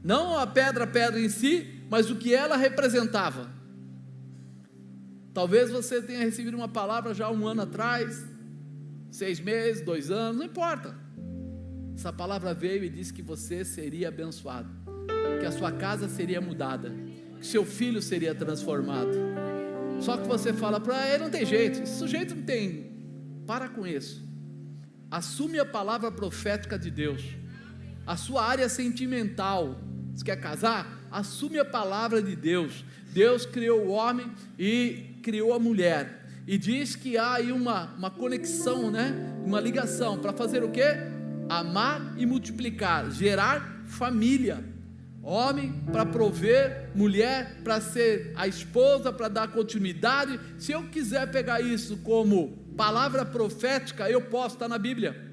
Não a pedra em si, mas o que ela representava. Talvez você tenha recebido uma palavra já 1 ano atrás, 6 meses, 2 anos, não importa. Essa palavra veio e disse que você seria abençoado, que a sua casa seria mudada, que seu filho seria transformado. Só que você fala para ele: não tem jeito, esse sujeito não tem. Para com isso. Assume a palavra profética de Deus. A sua área sentimental, você quer casar? Assume a palavra de Deus. Deus criou o homem e criou a mulher, e diz que há aí uma conexão, né? Uma ligação para fazer o quê? Amar e multiplicar, gerar família. Homem para prover, mulher para ser a esposa, para dar continuidade. Se eu quiser pegar isso como palavra profética, eu posso, está na Bíblia.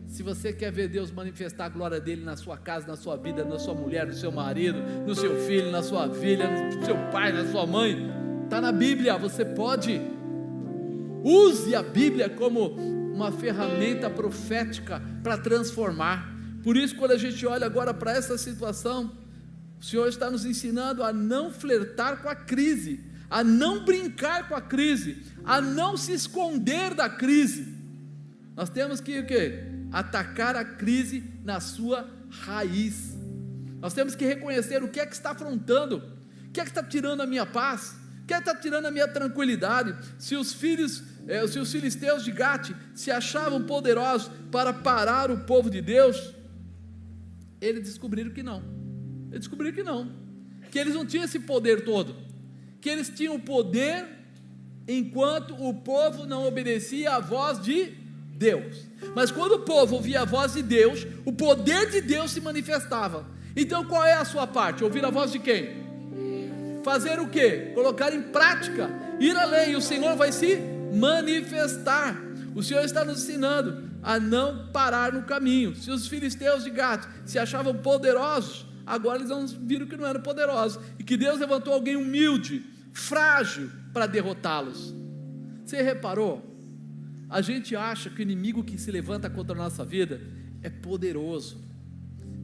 Se você quer ver Deus manifestar a glória dele na sua casa, na sua vida, na sua mulher, no seu marido, no seu filho, na sua filha, no seu pai, na sua mãe, está na Bíblia. Você pode. Use a Bíblia como uma ferramenta profética para transformar. Por isso, quando a gente olha agora para essa situação, o Senhor está nos ensinando a não flertar com a crise, a não brincar com a crise, a não se esconder da crise. Nós temos que o quê? Atacar a crise na sua raiz. Nós temos que reconhecer o que é que está afrontando, o que é que está tirando a minha paz, o que é que está tirando a minha tranquilidade. Se os filisteus de Gate se achavam poderosos para parar o povo de Deus, eles descobriram que não. Que eles não tinham esse poder todo, que eles tinham poder enquanto o povo não obedecia à voz de Deus. Mas quando o povo ouvia a voz de Deus, o poder de Deus se manifestava. Então qual é a sua parte? Ouvir a voz de quem? Fazer o quê? Colocar em prática, ir além, e o Senhor vai se manifestar. O Senhor está nos ensinando a não parar no caminho. Se os filisteus de Gate se achavam poderosos, agora eles viram que não eram poderosos, e que Deus levantou alguém humilde, frágil, para derrotá-los. Você reparou? A gente acha que o inimigo que se levanta contra a nossa vida é poderoso.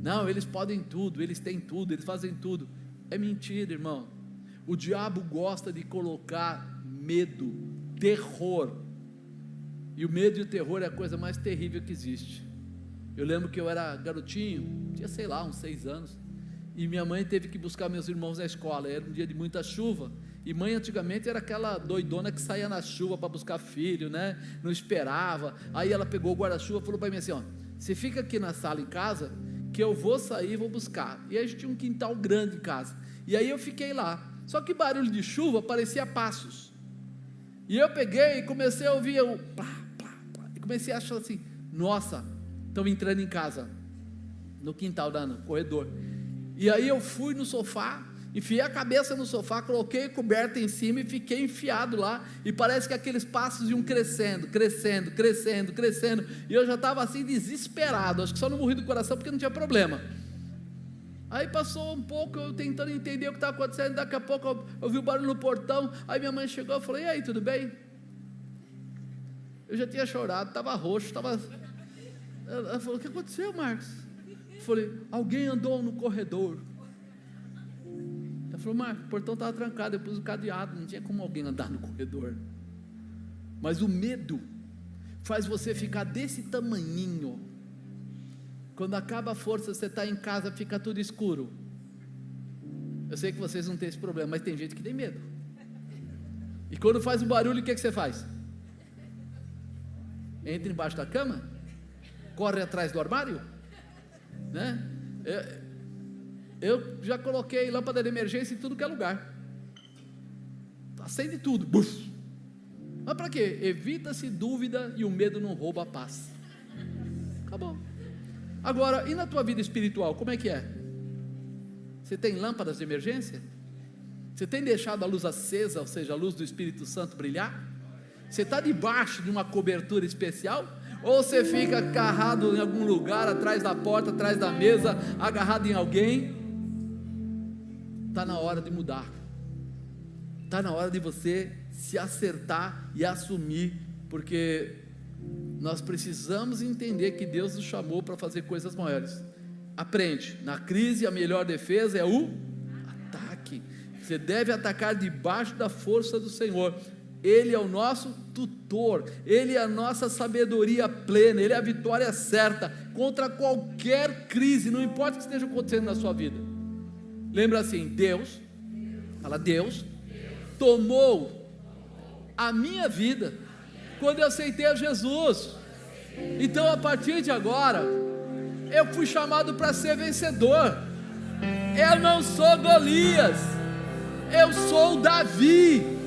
Não, eles podem tudo, eles têm tudo, eles fazem tudo. É mentira, irmão. O diabo gosta de colocar medo, terror, e o medo e o terror é a coisa mais terrível que existe. Eu lembro que eu era garotinho, tinha sei lá, uns 6 anos, e minha mãe teve que buscar meus irmãos na escola. Era um dia de muita chuva, e mãe antigamente era aquela doidona que saía na chuva para buscar filho, né? Não esperava. Aí ela pegou o guarda-chuva e falou para mim assim, ó, você fica aqui na sala em casa, que eu vou sair e vou buscar. E aí a gente tinha um quintal grande em casa, e aí eu fiquei lá. Só que barulho de chuva parecia passos, e eu peguei e comecei a ouvir o plá, plá, plá, e comecei a achar assim, nossa, estão entrando em casa, no quintal, no corredor. E aí eu fui no sofá, enfiei a cabeça no sofá, coloquei a coberta em cima e fiquei enfiado lá, e parece que aqueles passos iam crescendo, crescendo, crescendo, crescendo, e eu já estava assim desesperado, acho que só não morri do coração porque não tinha problema. Aí passou um pouco, eu tentando entender o que estava acontecendo, daqui a pouco eu ouvi o barulho no portão, aí minha mãe chegou, eu falei, e aí, tudo bem? Eu já tinha chorado, estava roxo, ela falou, o que aconteceu, Marcos? Eu falei, alguém andou no corredor. Ela falou, Marcos, o portão estava trancado, eu pus o cadeado, não tinha como alguém andar no corredor. Mas o medo faz você ficar desse tamanhinho. Quando acaba a força, você está em casa, fica tudo escuro. Eu sei que vocês não têm esse problema, mas tem gente que tem medo. E quando faz um barulho, o que você faz? Entra embaixo da cama? Corre atrás do armário? Né? Eu já coloquei lâmpada de emergência em tudo que é lugar. Acende tudo. Buf. Mas para quê? Evita-se dúvida e o medo não rouba a paz. Acabou. Agora, e na tua vida espiritual, como é que é? Você tem lâmpadas de emergência? Você tem deixado a luz acesa, ou seja, a luz do Espírito Santo brilhar? Você está debaixo de uma cobertura especial? Ou você fica agarrado em algum lugar, atrás da porta, atrás da mesa, agarrado em alguém? Está na hora de mudar. Está na hora de você se acertar e assumir, porque nós precisamos entender que Deus nos chamou para fazer coisas maiores. Aprende, na crise a melhor defesa é o ataque. Você deve atacar debaixo da força do Senhor. Ele é o nosso tutor, Ele é a nossa sabedoria plena, Ele é a vitória certa contra qualquer crise, não importa o que esteja acontecendo na sua vida. Lembra assim, Deus tomou a minha vida quando eu aceitei a Jesus. Então a partir de agora eu fui chamado para ser vencedor. Eu não sou Golias, eu sou Davi.